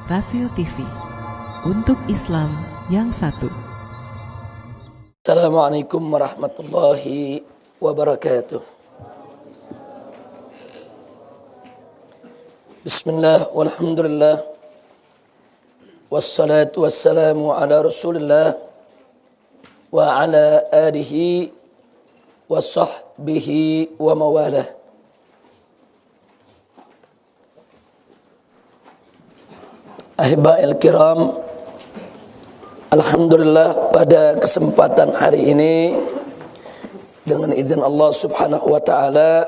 Rasio TV untuk Islam yang satu. Assalamualaikum warahmatullahi wabarakatuh. Bismillah walhamdulillah wassalatu wassalamu ala rasulillah wa ala alihi wa sahbihi wa mawalah. Ahiba'il kiram, alhamdulillah pada kesempatan hari ini dengan izin Allah subhanahu wa ta'ala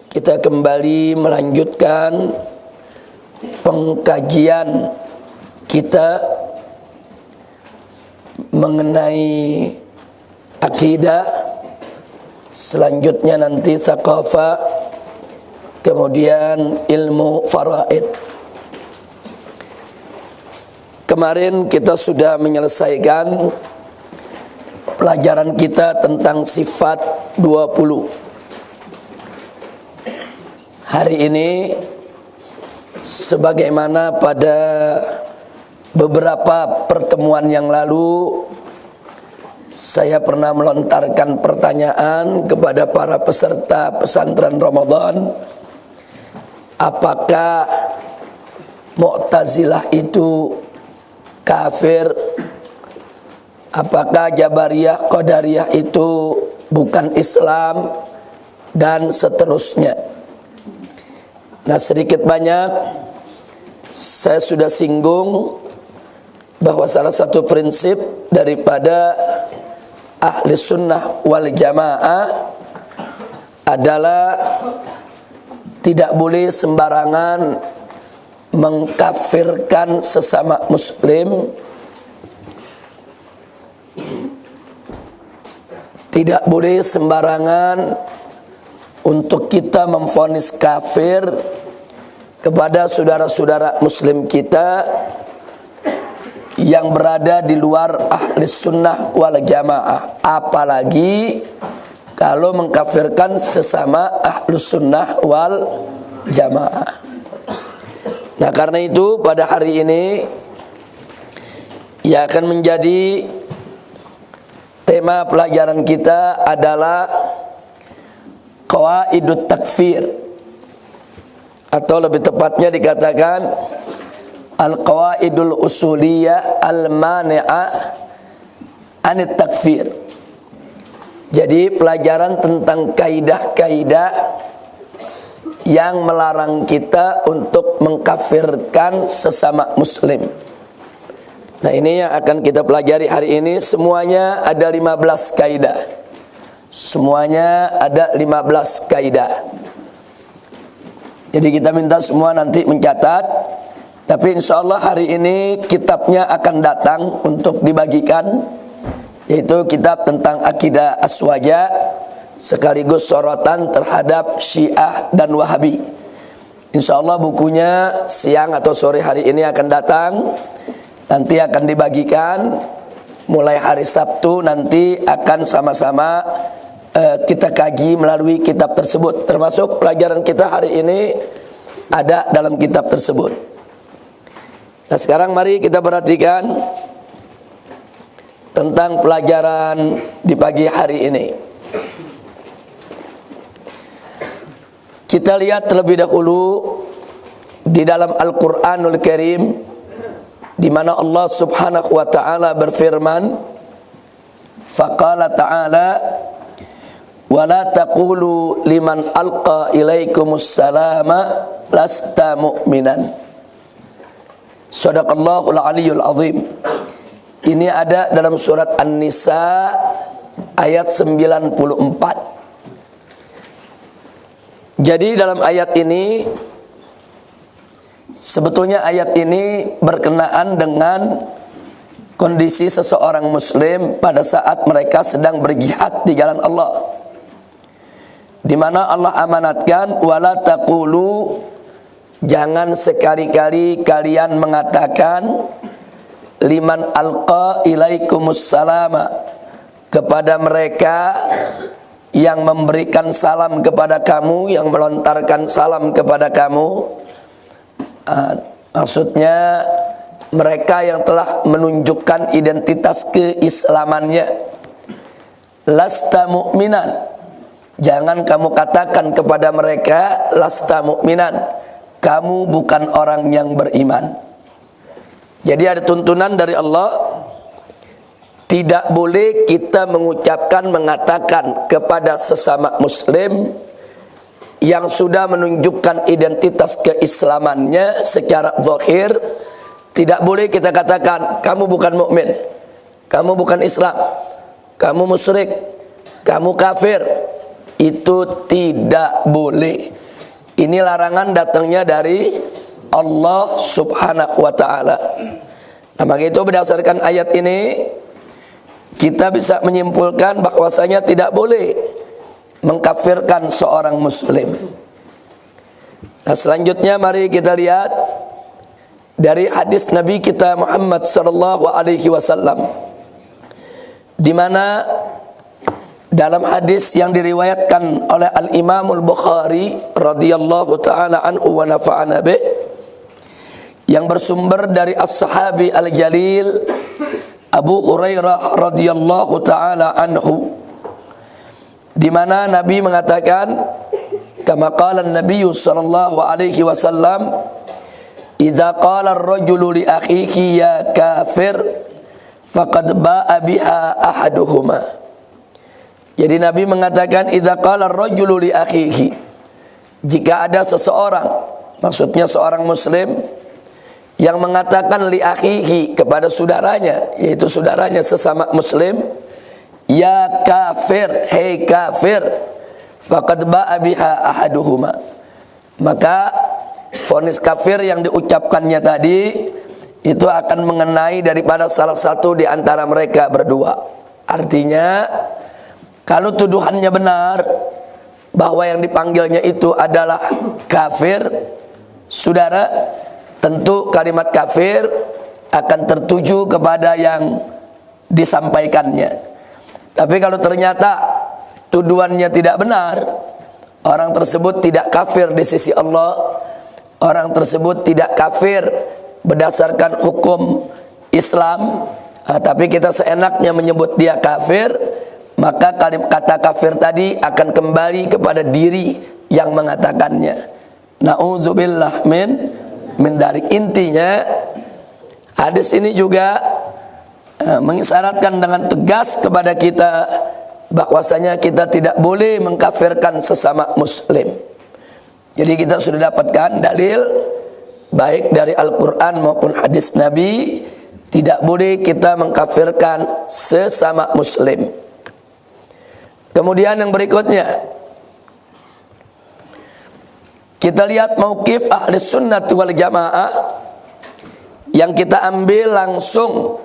kita kembali melanjutkan pengkajian kita mengenai akidah, selanjutnya nanti thaqafah, kemudian ilmu faraid. Kemarin kita sudah menyelesaikan pelajaran kita tentang sifat 20. Hari ini sebagaimana pada beberapa pertemuan yang lalu saya pernah melontarkan pertanyaan kepada para peserta pesantren Ramadan, apakah Mu'tazilah itu kafir, apakah Jabariyah, Qadariyah itu bukan Islam, dan seterusnya. Nah, sedikit banyak saya sudah singgung bahwa salah satu prinsip daripada ahli sunnah wal jamaah adalah tidak boleh sembarangan mengkafirkan sesama muslim, tidak boleh sembarangan untuk kita memvonis kafir kepada saudara-saudara muslim kita yang berada di luar ahli sunnah wal jamaah, apalagi kalau mengkafirkan sesama ahli sunnah wal jamaah. Nah, karena itu pada hari ini yang akan menjadi tema pelajaran kita adalah qawaidut takfir, atau lebih tepatnya dikatakan al-qawaidul usuliyah al-mani'ah anit takfir. Jadi pelajaran tentang kaidah-kaidah yang melarang kita untuk mengkafirkan sesama muslim. Nah, ini yang akan kita pelajari hari ini. Semuanya ada 15 kaidah. Semuanya ada 15 kaidah. Jadi kita minta semua nanti mencatat. Tapi insya Allah hari ini kitabnya akan datang untuk dibagikan, yaitu kitab tentang akidah aswaja, sekaligus sorotan terhadap Syiah dan Wahabi. Insya Allah bukunya siang atau sore hari ini akan datang. Nanti akan dibagikan mulai hari Sabtu. Nanti akan sama-sama kita kaji melalui kitab tersebut. Termasuk pelajaran kita hari ini ada dalam kitab tersebut. Nah, sekarang mari kita perhatikan tentang pelajaran di pagi hari ini. Kita lihat terlebih dahulu di dalam Al-Qur'anul Karim, di mana Allah Subhanahu wa taala berfirman, faqala ta'ala wa la taqulu liman alqa ilaikumus salama lasta mu'minan. Shadaqallahul aliyyul azim. Ini ada dalam surat An-Nisa ayat 94. Jadi dalam ayat ini, sebetulnya ayat ini berkenaan dengan kondisi seseorang muslim pada saat mereka sedang berjihad di jalan Allah, di mana Allah amanatkan wala taqulu, jangan sekali-kali kalian mengatakan liman alqa ilaikumus salama, kepada mereka yang memberikan salam kepada kamu, yang melontarkan salam kepada kamu, Maksudnya mereka yang telah menunjukkan identitas keislamannya. Lasta mu'minan, jangan kamu katakan kepada mereka lasta mu'minan, kamu bukan orang yang beriman. Jadi ada tuntunan dari Allah, tidak boleh kita mengatakan kepada sesama muslim yang sudah menunjukkan identitas keislamannya secara zahir, tidak boleh kita katakan kamu bukan mukmin, kamu bukan Islam, kamu musyrik, kamu kafir. Itu tidak boleh. Ini larangan datangnya dari Allah Subhanahu wa taala. Nah, maka itu berdasarkan ayat ini kita bisa menyimpulkan bahwasanya tidak boleh mengkafirkan seorang muslim. Nah, selanjutnya mari kita lihat dari hadis Nabi kita Muhammad sallallahu alaihi wasallam, di mana dalam hadis yang diriwayatkan oleh Al-Imam Al-Bukhari radhiyallahu taala anhu wa nafa'ana bih, yang bersumber dari as-sahabi al-jalil Abu Hurairah radhiyallahu taala anhu, di mana Nabi mengatakan, kama qala an-nabiy sallallahu alaihi wasallam, idza qala ar-rajulu li akhihi ya kafir faqad ba'a biha ahaduhuma. Jadi Nabi mengatakan idza qala ar-rajulu li akhihi, jika ada seseorang, maksudnya seorang muslim, yang mengatakan li akhihi kepada saudaranya, yaitu saudaranya sesama muslim, ya kafir, hei kafir, faqad ba'a biha ahaduhuma, maka vonis kafir yang diucapkannya tadi itu akan mengenai daripada salah satu di antara mereka berdua. Artinya kalau tuduhannya benar bahwa yang dipanggilnya itu adalah kafir, saudara, tentu kalimat kafir akan tertuju kepada yang disampaikannya. Tapi kalau ternyata tuduhannya tidak benar, orang tersebut tidak kafir di sisi Allah, orang tersebut tidak kafir berdasarkan hukum Islam, tapi kita seenaknya menyebut dia kafir, maka kata kafir tadi akan kembali kepada diri yang mengatakannya. Na'udzubillah min dzalik. Intinya hadis ini juga mengisyaratkan dengan tegas kepada kita bahwasanya kita tidak boleh mengkafirkan sesama muslim. Jadi kita sudah dapatkan dalil baik dari Al-Quran maupun hadis Nabi, tidak boleh kita mengkafirkan sesama muslim. Kemudian yang berikutnya, kita lihat mauqif ahli sunnah wal jamaah yang kita ambil langsung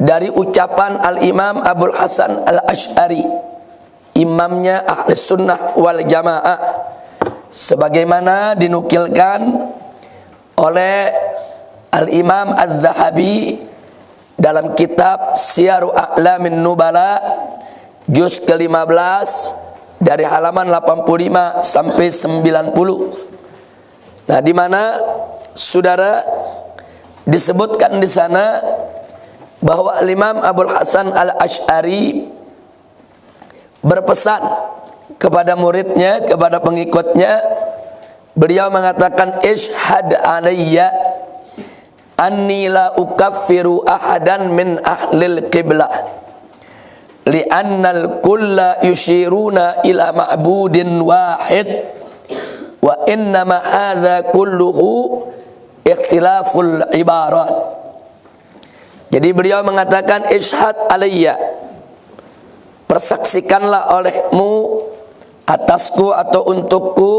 dari ucapan Al-Imam Abul Hasan Al-Asy'ari, imamnya ahli sunnah wal jamaah, sebagaimana dinukilkan oleh Al-Imam Az-Zahabi dalam kitab Syiaru A'lamin Nubala juz ke-15 dari halaman 85 sampai 90. Nah, di mana saudara disebutkan di sana bahwa Imam Abul Hasan Al-Asy'ari berpesan kepada muridnya, kepada pengikutnya, beliau mengatakan, ishhad alayya anni la ukaffiru ahadan min ahlil qiblah li'annal kulla yushiruna ila ma'budin wahid wa innama hadha kulluhu ikhtilaful ibarat. Jadi beliau mengatakan, ishhad alayya, persaksikanlah olehmu atasku atau untukku,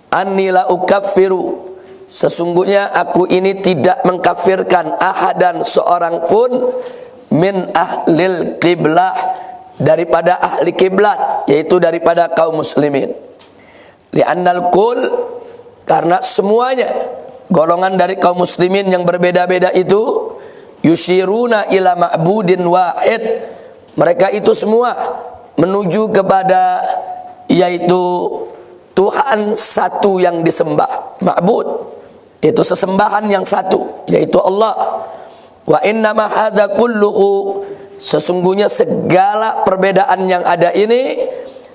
anni la ukaffiru, sesungguhnya aku ini tidak mengkafirkan ahadan, seorang pun, min ahlil qiblah, daripada ahli kiblat, yaitu daripada kaum muslimin. Li'annal kul, karena semuanya golongan dari kaum muslimin yang berbeda-beda itu, yushiruna ila ma'budin wahid, mereka itu semua menuju kepada yaitu Tuhan satu yang disembah. Ma'bud Itu sesembahan yang satu, yaitu Allah. Wa innama hadza kulluhu, sesungguhnya segala perbedaan yang ada ini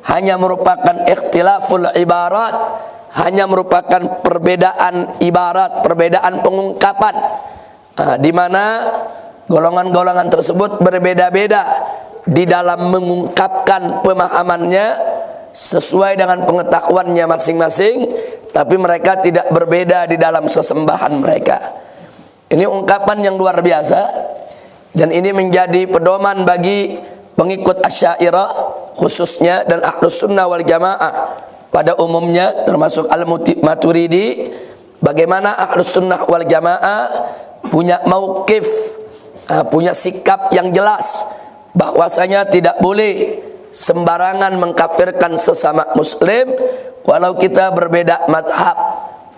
hanya merupakan ikhtilaful ibarat, hanya merupakan perbedaan ibarat, perbedaan pengungkapan, di mana golongan-golongan tersebut berbeda-beda di dalam mengungkapkan pemahamannya sesuai dengan pengetahuannya masing-masing, tapi mereka tidak berbeda di dalam sesembahan mereka. Ini ungkapan yang luar biasa, dan ini menjadi pedoman bagi pengikut Asy'ariyah khususnya dan Ahlus Sunnah wal Jamaah pada umumnya, termasuk Al-Maturidi. Bagaimana Ahlus Sunnah wal Jamaah punya mauqif, punya sikap yang jelas bahwasanya tidak boleh sembarangan mengkafirkan sesama muslim walau kita berbeda madhab,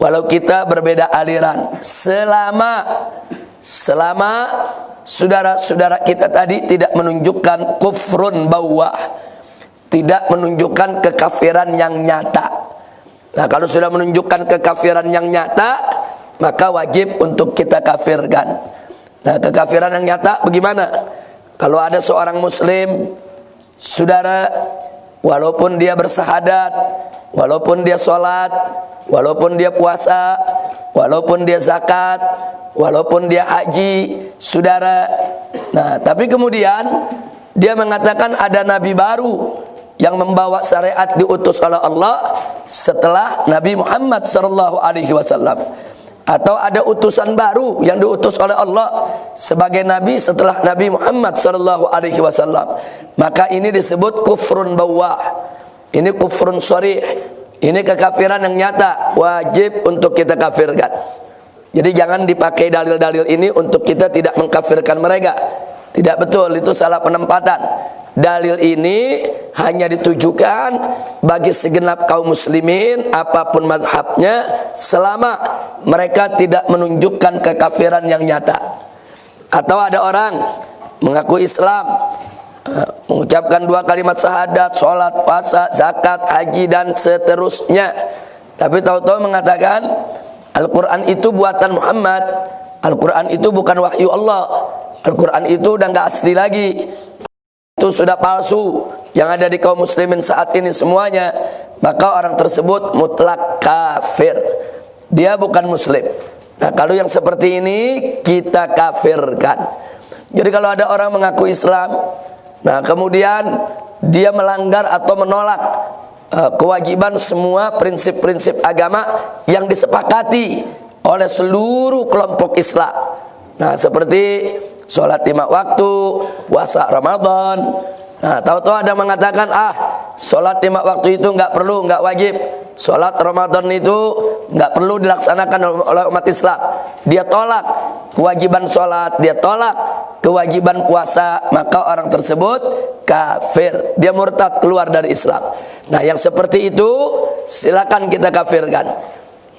walau kita berbeda aliran, selama saudara-saudara kita tadi tidak menunjukkan kufrun bawah, tidak menunjukkan kekafiran yang nyata. Nah, kalau sudah menunjukkan kekafiran yang nyata, maka wajib untuk kita kafirkan. Nah, kekafiran yang nyata bagaimana? Kalau ada seorang muslim, saudara, walaupun dia bersahadat, walaupun dia sholat, walaupun dia puasa, walaupun dia zakat, walaupun dia haji, saudara. Nah, tapi kemudian dia mengatakan ada nabi baru yang membawa syariat diutus oleh Allah setelah Nabi Muhammad SAW, atau ada utusan baru yang diutus oleh Allah sebagai nabi setelah Nabi Muhammad SAW, maka ini disebut kufrun bawah. Ini kufrun sharih, ini kekafiran yang nyata, wajib untuk kita kafirkan. Jadi jangan dipakai dalil-dalil ini untuk kita tidak mengkafirkan mereka. Tidak betul, itu salah penempatan. Dalil ini hanya ditujukan bagi segenap kaum muslimin apapun mazhabnya, selama mereka tidak menunjukkan kekafiran yang nyata. Atau ada orang mengaku Islam, mengucapkan 2 kalimat syahadat, sholat, puasa, zakat, haji dan seterusnya, tapi tahu-tahu mengatakan Al-Quran itu buatan Muhammad, Al-Quran itu bukan wahyu Allah, Al-Quran itu udah gak asli lagi, itu sudah palsu yang ada di kaum muslimin saat ini semuanya, maka orang tersebut mutlak kafir, dia bukan muslim. Nah, kalau yang seperti ini kita kafirkan. Jadi kalau ada orang mengaku Islam, nah kemudian dia melanggar atau menolak kewajiban semua prinsip-prinsip agama yang disepakati oleh seluruh kelompok Islam. Nah, seperti sholat 5 waktu, puasa Ramadan. Nah, tahu-tahu ada mengatakan, sholat 5 waktu itu nggak perlu, nggak wajib. Sholat Ramadan itu nggak perlu dilaksanakan oleh umat Islam. Dia tolak kewajiban sholat, dia tolak kewajiban puasa, maka orang tersebut kafir. Dia murtad, keluar dari Islam. Nah, yang seperti itu silakan kita kafirkan.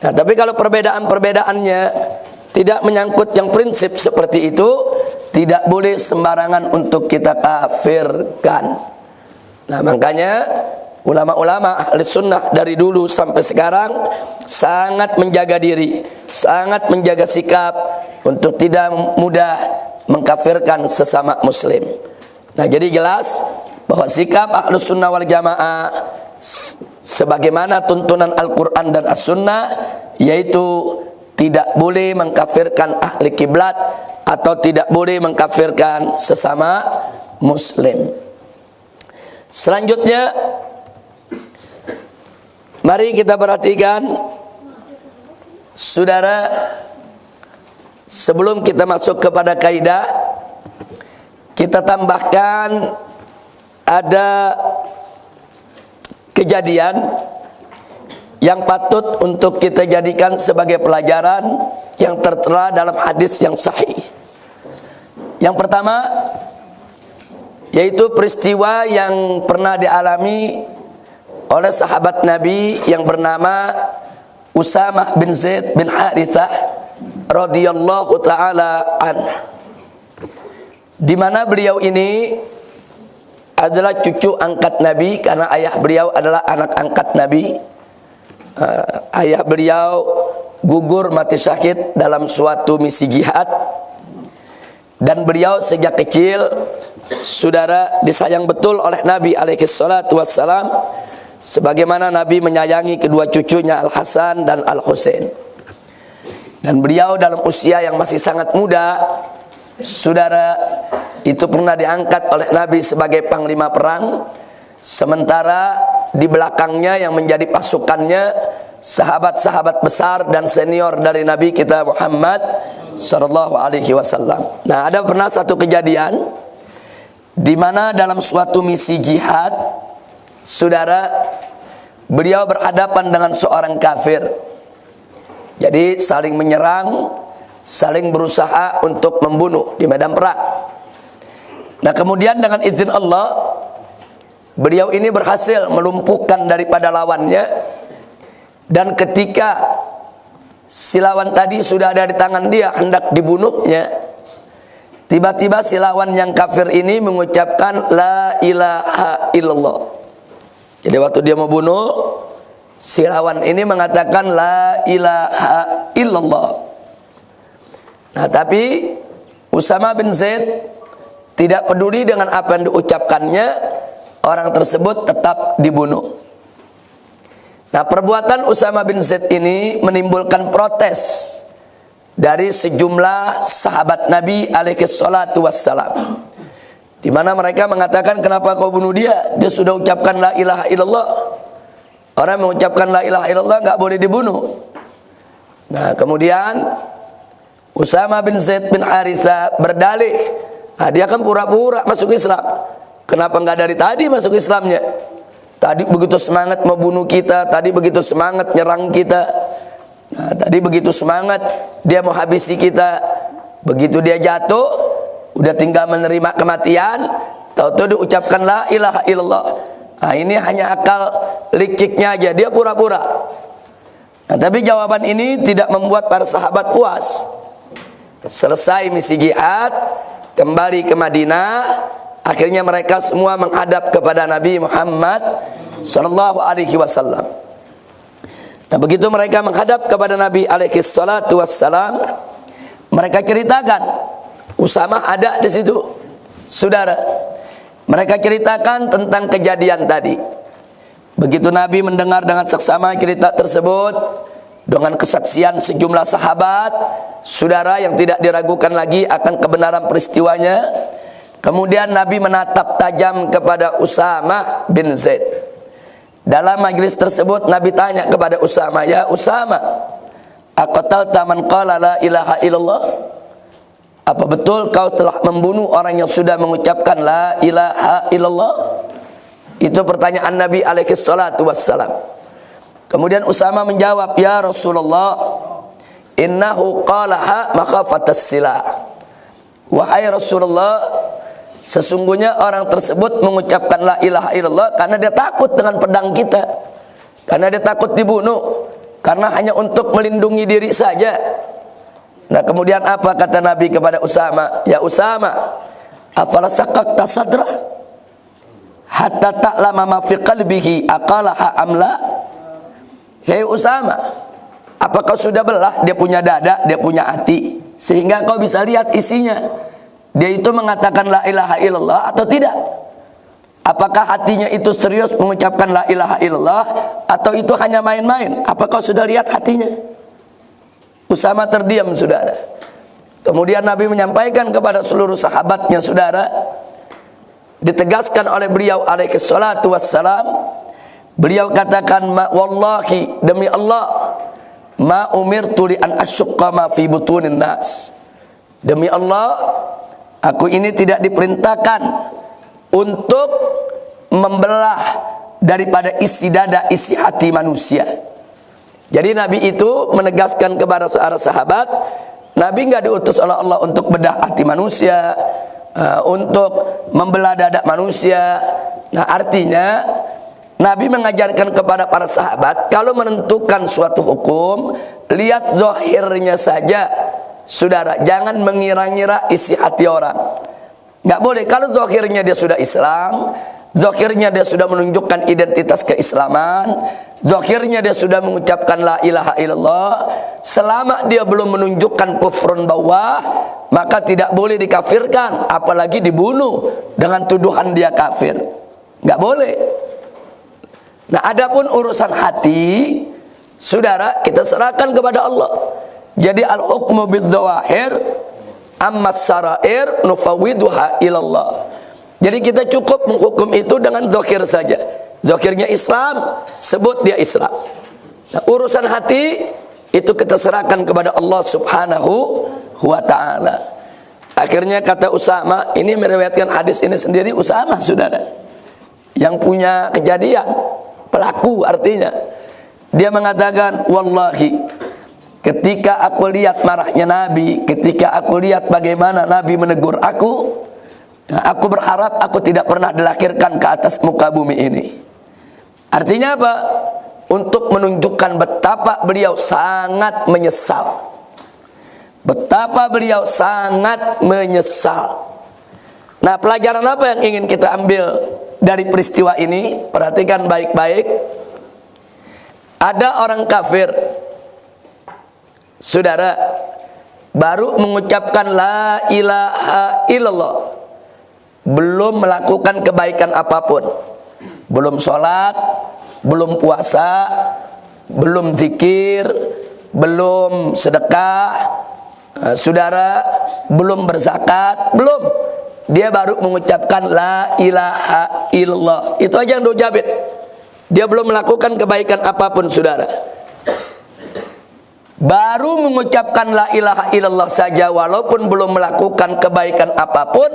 Nah, tapi kalau perbedaan-perbedaannya tidak menyangkut yang prinsip seperti itu, tidak boleh sembarangan untuk kita kafirkan. Nah, makanya ulama-ulama ahli sunnah dari dulu sampai sekarang sangat menjaga diri, sangat menjaga sikap untuk tidak mudah mengkafirkan sesama muslim. Nah, jadi jelas bahwa sikap ahli sunnah wal jamaah sebagaimana tuntunan Al-Quran dan As-Sunnah, yaitu tidak boleh mengkafirkan ahli kiblat atau tidak boleh mengkafirkan sesama muslim. Selanjutnya, mari kita perhatikan, saudara, sebelum kita masuk kepada kaidah, kita tambahkan ada kejadian yang patut untuk kita jadikan sebagai pelajaran yang tertera dalam hadis yang sahih. Yang pertama, yaitu peristiwa yang pernah dialami oleh sahabat Nabi yang bernama Usamah bin Zaid bin Harithah radhiyallahu taala anhu, di mana beliau ini adalah cucu angkat Nabi, karena ayah beliau adalah anak angkat Nabi. Ayah beliau gugur mati syahid dalam suatu misi jihad. Dan beliau sejak kecil, saudara, disayang betul oleh Nabi alaihi salatu wassalam, sebagaimana Nabi menyayangi kedua cucunya Al-Hasan dan Al-Husain. Dan beliau dalam usia yang masih sangat muda, saudara, itu pernah diangkat oleh Nabi sebagai panglima perang, sementara di belakangnya yang menjadi pasukannya sahabat-sahabat besar dan senior dari Nabi kita Muhammad sallallahu alaihi wasallam. Nah, ada pernah satu kejadian di mana dalam suatu misi jihad, saudara, beliau berhadapan dengan seorang kafir. Jadi saling menyerang, saling berusaha untuk membunuh di medan perang. Nah, kemudian dengan izin Allah, beliau ini berhasil melumpuhkan daripada lawannya. Dan ketika si lawan tadi sudah ada di tangan dia, hendak dibunuhnya, tiba-tiba si lawan yang kafir ini mengucapkan la ilaha illallah. Jadi waktu dia mau bunuh, si lawan ini mengatakan la ilaha illallah. Nah, tapi Usama bin Zaid tidak peduli dengan apa yang diucapkannya, orang tersebut tetap dibunuh. Nah, perbuatan Usama bin Zaid ini menimbulkan protes dari sejumlah sahabat Nabi alaihi salatu wassalam, di mana mereka mengatakan, kenapa kau bunuh dia? Dia sudah ucapkan la ilaha illallah. Orang mengucapkan la ilaha illallah nggak boleh dibunuh. Nah, kemudian Usama bin Zaid bin Harithah berdalih, nah, dia kan pura-pura masuk Islam. Kenapa nggak dari tadi masuk Islamnya? Tadi begitu semangat membunuh kita, tadi begitu semangat nyerang kita, nah, tadi begitu semangat dia mau habisi kita. Begitu dia jatuh, udah tinggal menerima kematian, tahu-tahu diucapkan la ilaha illallah. Nah, ini hanya akal liciknya aja, dia pura-pura. Nah, tapi jawaban ini tidak membuat para sahabat puas. Selesai misi jihad, kembali ke Madinah, akhirnya mereka semua menghadap kepada Nabi Muhammad sallallahu alaihi wasallam. Nah, begitu mereka menghadap kepada Nabi alaihi salatu wassalam, mereka ceritakan, Usama ada di situ, saudara. Mereka ceritakan tentang kejadian tadi. Begitu Nabi mendengar dengan seksama cerita tersebut, dengan kesaksian sejumlah sahabat, saudara, yang tidak diragukan lagi akan kebenaran peristiwanya, kemudian Nabi menatap tajam kepada Usama bin Zaid. Dalam majlis tersebut Nabi tanya kepada Usama, ya Usama, aqatalta man qala la ilaha illallah? Apa betul kau telah membunuh orang yang sudah mengucapkan la ilaha illallah? Itu pertanyaan Nabi alaihi salatu wassalam. Kemudian Usama menjawab, ya Rasulullah, innahu qalaha makhafatas silah. Wahai Rasulullah, sesungguhnya orang tersebut mengucapkan la ilaha illallah karena dia takut dengan pedang kita, karena dia takut dibunuh, karena hanya untuk melindungi diri saja. Nah, kemudian apa kata Nabi kepada Usama? Ya Usama, afala sakakta sadrah hatta ta'lama ma fi qalbihi aqalaha amla? Hei Usama, apakah sudah belah dia punya dada, dia punya hati, sehingga kau bisa lihat isinya, dia itu mengatakan la ilaha illallah atau tidak? Apakah hatinya itu serius mengucapkan la ilaha illallah atau itu hanya main-main? Apakah kau sudah lihat hatinya? Usama terdiam, saudara. Kemudian Nabi menyampaikan kepada seluruh sahabatnya, saudara, ditegaskan oleh beliau alaihi salatu wassalam, beliau katakan, wallahi, demi Allah, ma umirtu li an asyqa ma fi butunin nas. Demi Allah, aku ini tidak diperintahkan untuk membelah daripada isi dada, isi hati manusia. Jadi Nabi itu menegaskan kepada para sahabat, Nabi enggak diutus oleh Allah untuk bedah hati manusia, untuk membelah dada manusia. Nah, artinya Nabi mengajarkan kepada para sahabat, kalau menentukan suatu hukum, lihat zahirnya saja, saudara. Jangan mengira-ngira isi hati orang. Nggak boleh. Kalau zahirnya dia sudah Islam, zahirnya dia sudah menunjukkan identitas keislaman, zahirnya dia sudah mengucapkan la ilaha illallah, selama dia belum menunjukkan kufrun bawah, maka tidak boleh dikafirkan, apalagi dibunuh dengan tuduhan dia kafir. Nggak boleh. Nah, adapun urusan hati, saudara, kita serahkan kepada Allah. Jadi al-hukmu bidz-dzawahir ammas sarair nufawwiduha ilallah. Jadi kita cukup menghukum itu dengan zahir saja. Zahirnya Islam, sebut dia Islam. Nah, urusan hati itu kita serahkan kepada Allah Subhanahu wa ta'ala. Akhirnya kata Usama, ini meriwayatkan hadis ini sendiri Usama, saudara, yang punya kejadian, pelaku artinya. Dia mengatakan, wallahi, ketika aku lihat marahnya Nabi, ketika aku lihat bagaimana Nabi menegur aku berharap aku tidak pernah dilahirkan ke atas muka bumi ini. Artinya apa? Untuk menunjukkan betapa beliau sangat menyesal. Betapa beliau sangat menyesal. Nah, pelajaran apa yang ingin kita ambil dari peristiwa ini? Perhatikan baik-baik. Ada orang kafir, saudara, baru mengucapkan la ilaha illallah, belum melakukan kebaikan apapun, belum sholat, belum puasa, belum zikir, belum sedekah, saudara, belum berzakat, belum. Dia baru mengucapkan la ilaha illallah. Itu aja yang diucapin. Dia belum melakukan kebaikan apapun, saudara. Baru mengucapkan la ilaha illallah saja, walaupun belum melakukan kebaikan apapun,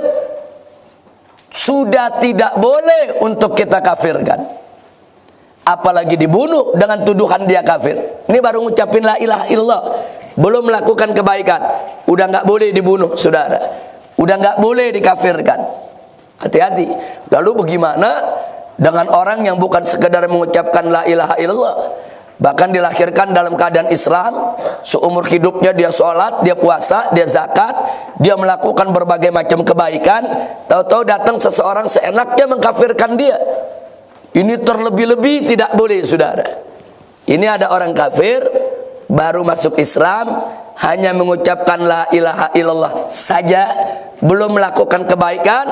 sudah tidak boleh untuk kita kafirkan. Apalagi dibunuh dengan tuduhan dia kafir. Ini baru ngucapin la ilaha illallah, belum melakukan kebaikan, udah nggak boleh dibunuh, saudara. Udah nggak boleh dikafirkan. Hati-hati. Lalu bagaimana dengan orang yang bukan sekedar mengucapkan la ilaha illallah, bahkan dilahirkan dalam keadaan Islam, seumur hidupnya dia sholat, dia puasa, dia zakat, dia melakukan berbagai macam kebaikan, tahu-tahu datang seseorang seenaknya mengkafirkan dia. Ini terlebih-lebih tidak boleh, saudara. Ini ada orang kafir baru masuk Islam, hanya mengucapkan la ilaha illallah saja, belum melakukan kebaikan,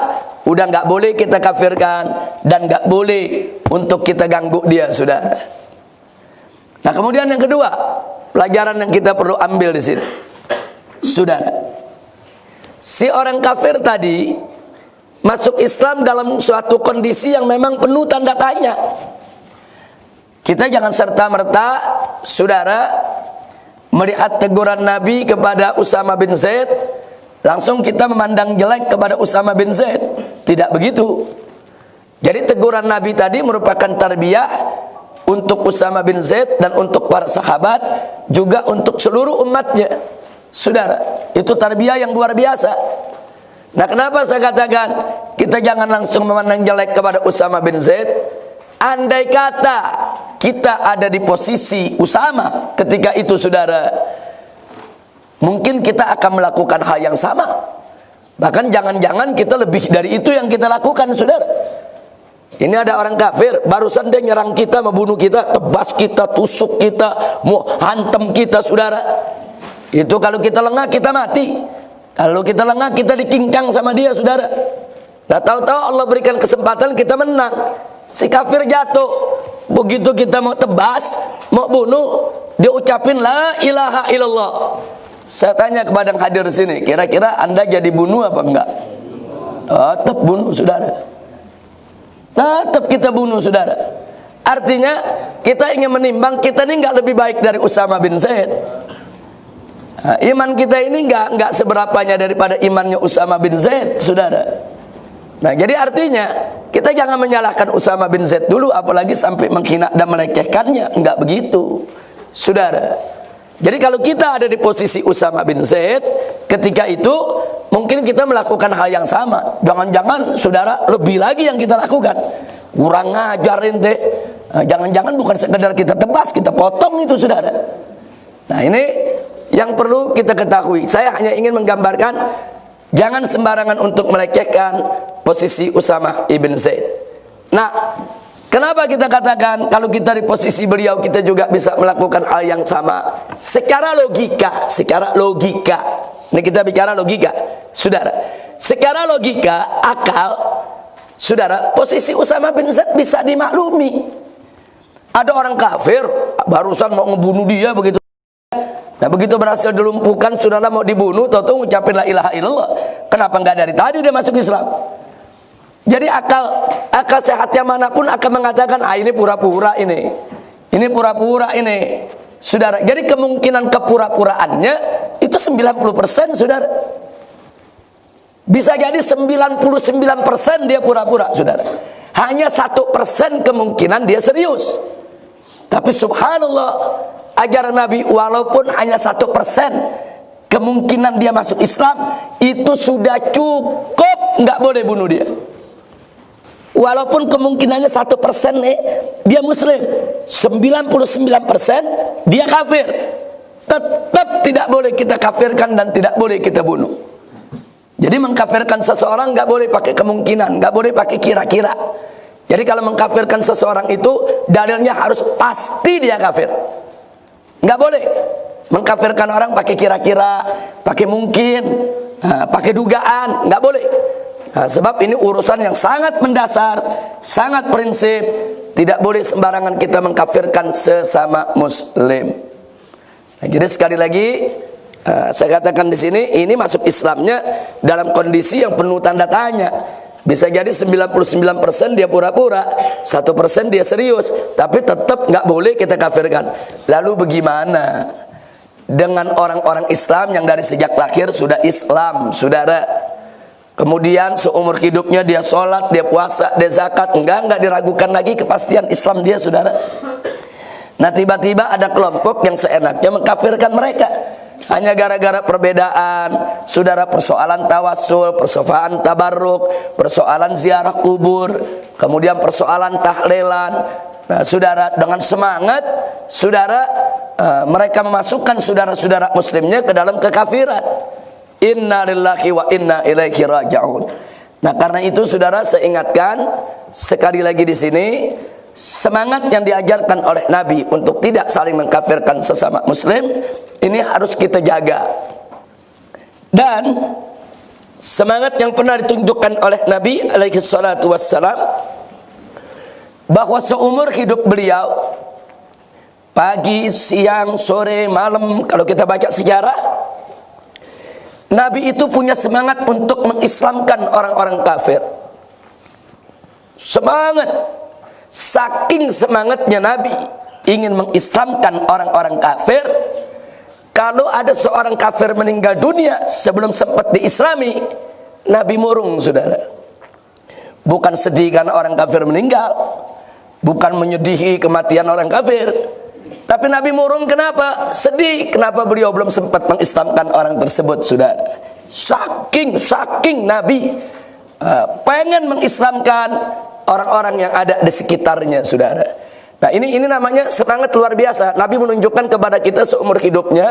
udah nggak boleh kita kafirkan dan nggak boleh untuk kita ganggu dia, saudara. Nah, kemudian yang kedua, pelajaran yang kita perlu ambil di sini, saudara, si orang kafir tadi masuk Islam dalam suatu kondisi yang memang penuh tanda tanya. Kita jangan serta-merta, saudara, melihat teguran Nabi kepada Usama bin Zaid, langsung kita memandang jelek kepada Usama bin Zaid. Tidak begitu. Jadi teguran Nabi tadi merupakan tarbiyah untuk Usama bin Zaid dan untuk para sahabat, juga untuk seluruh umatnya, saudara. Itu tarbiyah yang luar biasa. Nah, kenapa saya katakan kita jangan langsung memandang jelek kepada Usama bin Zaid? Andai kata kita ada di posisi Usama ketika itu, saudara, mungkin kita akan melakukan hal yang sama. Bahkan jangan-jangan kita lebih dari itu yang kita lakukan, saudara. Ini ada orang kafir, barusan dia nyerang kita, membunuh kita, tebas kita, tusuk kita, mau hantam kita, saudara. Itu kalau kita lengah, kita mati. Kalau kita lengah, kita dicincang sama dia, saudara. Nah, tahu-tahu Allah berikan kesempatan, kita menang. Si kafir jatuh. Begitu kita mau tebas, mau bunuh, dia ucapin la ilaha illallah. Saya tanya kepada yang hadir sini, kira-kira Anda jadi bunuh apa enggak? Tetap bunuh, saudara. Tetap kita bunuh, saudara. Artinya kita ingin menimbang, kita ini enggak lebih baik dari Usama bin Zaid. Nah, iman kita ini enggak seberapanya daripada imannya Usama bin Zaid, saudara. Nah, jadi artinya kita jangan menyalahkan Usama bin Zaid dulu, apalagi sampai menghina dan melecehkannya. Enggak begitu, saudara. Jadi kalau kita ada di posisi Usama bin Zaid ketika itu, mungkin kita melakukan hal yang sama. Jangan-jangan, saudara, lebih lagi yang kita lakukan. Kurang ngajarin deh. Jangan-jangan bukan sekedar kita tebas, kita potong itu, saudara. Nah, ini yang perlu kita ketahui. Saya hanya ingin menggambarkan, jangan sembarangan untuk melecehkan posisi Usama ibn Zaid. Nah, kenapa kita katakan kalau kita di posisi beliau kita juga bisa melakukan hal yang sama? Secara logika, Ini kita bicara logika, saudara. Secara logika, akal, saudara, posisi Usama bin Zaid bisa dimaklumi. Ada orang kafir, barusan mau ngebunuh dia begitu. Nah, begitu berhasil dilumpuhkan, saudara mau dibunuh, tahu-tahu ngucapin la ilaha illallah. Kenapa nggak dari tadi dia masuk Islam? Jadi akal sehatnya manapun akan mengatakan, ini pura-pura ini. Ini pura-pura ini. Saudara, jadi kemungkinan kepura-puraannya itu 90%, saudara. Bisa jadi 99% dia pura-pura, saudara. Hanya 1% kemungkinan dia serius. Tapi subhanallah, ajaran Nabi walaupun hanya 1% kemungkinan dia masuk Islam, itu sudah cukup, nggak boleh bunuh dia. Walaupun kemungkinannya 1% nih dia muslim, 99% dia kafir, tetap tidak boleh kita kafirkan dan tidak boleh kita bunuh. Jadi mengkafirkan seseorang nggak boleh pakai kemungkinan, nggak boleh pakai kira-kira. Jadi kalau mengkafirkan seseorang itu dalilnya harus pasti dia kafir. Nggak boleh mengkafirkan orang pakai kira-kira, pakai mungkin, pakai dugaan, nggak boleh. Nah, sebab ini urusan yang sangat mendasar, sangat prinsip. Tidak boleh sembarangan kita mengkafirkan sesama muslim. Nah, jadi sekali lagi saya katakan di sini, ini masuk Islamnya dalam kondisi yang penuh tanda tanya. Bisa jadi 99% dia pura-pura, 1% dia serius, tapi tetap nggak boleh kita kafirkan. Lalu bagaimana dengan orang-orang Islam yang dari sejak lahir sudah Islam, saudara? Kemudian seumur hidupnya dia sholat, dia puasa, dia zakat, enggak diragukan lagi kepastian Islam dia, saudara. Nah, tiba-tiba ada kelompok yang seenaknya mengkafirkan mereka hanya gara-gara perbedaan, saudara, persoalan tawassul, persoalan tabarruk, persoalan ziarah kubur, kemudian persoalan tahlilan. Nah, saudara, dengan semangat, saudara, mereka memasukkan saudara-saudara muslimnya ke dalam kekafiran. Inna lillahi wa inna ilaihi raji'un. Nah, karena itu saudara, saya ingatkan sekali lagi di sini, semangat yang diajarkan oleh Nabi untuk tidak saling mengkafirkan sesama muslim ini harus kita jaga. Dan semangat yang pernah ditunjukkan oleh Nabi alaihi salatu wassalam, bahwa seumur hidup beliau, pagi, siang, sore, malam, kalau kita baca sejarah, Nabi itu punya semangat untuk mengislamkan orang-orang kafir. Semangat, saking semangatnya Nabi ingin mengislamkan orang-orang kafir, kalau ada seorang kafir meninggal dunia sebelum sempat diislami, Nabi murung, saudara. Bukan sedih karena orang kafir meninggal, bukan menyedihi kematian orang kafir, tapi Nabi murung. Kenapa? Sedih. Kenapa beliau belum sempat mengislamkan orang tersebut, saudara? Saking Nabi pengen mengislamkan orang-orang yang ada di sekitarnya, saudara. Nah, ini namanya semangat luar biasa. Nabi menunjukkan kepada kita seumur hidupnya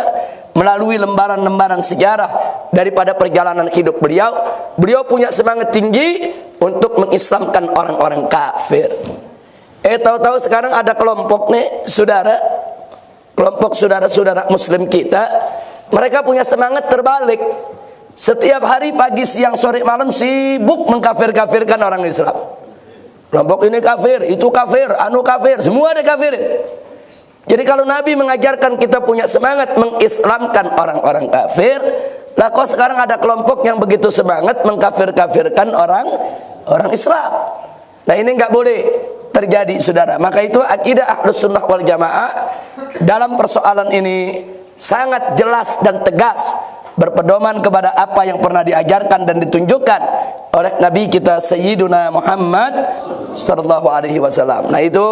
melalui lembaran-lembaran sejarah daripada perjalanan hidup beliau. Beliau punya semangat tinggi untuk mengislamkan orang-orang kafir. Tahu-tahu sekarang ada kelompok nih, saudara, kelompok saudara-saudara muslim kita, mereka punya semangat terbalik. Setiap hari pagi, siang, sore, malam sibuk mengkafir-kafirkan orang Islam. Kelompok ini kafir, itu kafir, anu kafir, semua ada kafir. Jadi kalau Nabi mengajarkan kita punya semangat mengislamkan orang-orang kafir, lah kok sekarang ada kelompok yang begitu semangat mengkafir-kafirkan orang Islam. Nah, ini nggak boleh terjadi, saudara. Maka itu akidah Ahlus Sunnah wal Jamaah dalam persoalan ini sangat jelas dan tegas, berpedoman kepada apa yang pernah diajarkan dan ditunjukkan oleh Nabi kita Sayyiduna Muhammad sallallahu alaihi wasallam. Nah, itu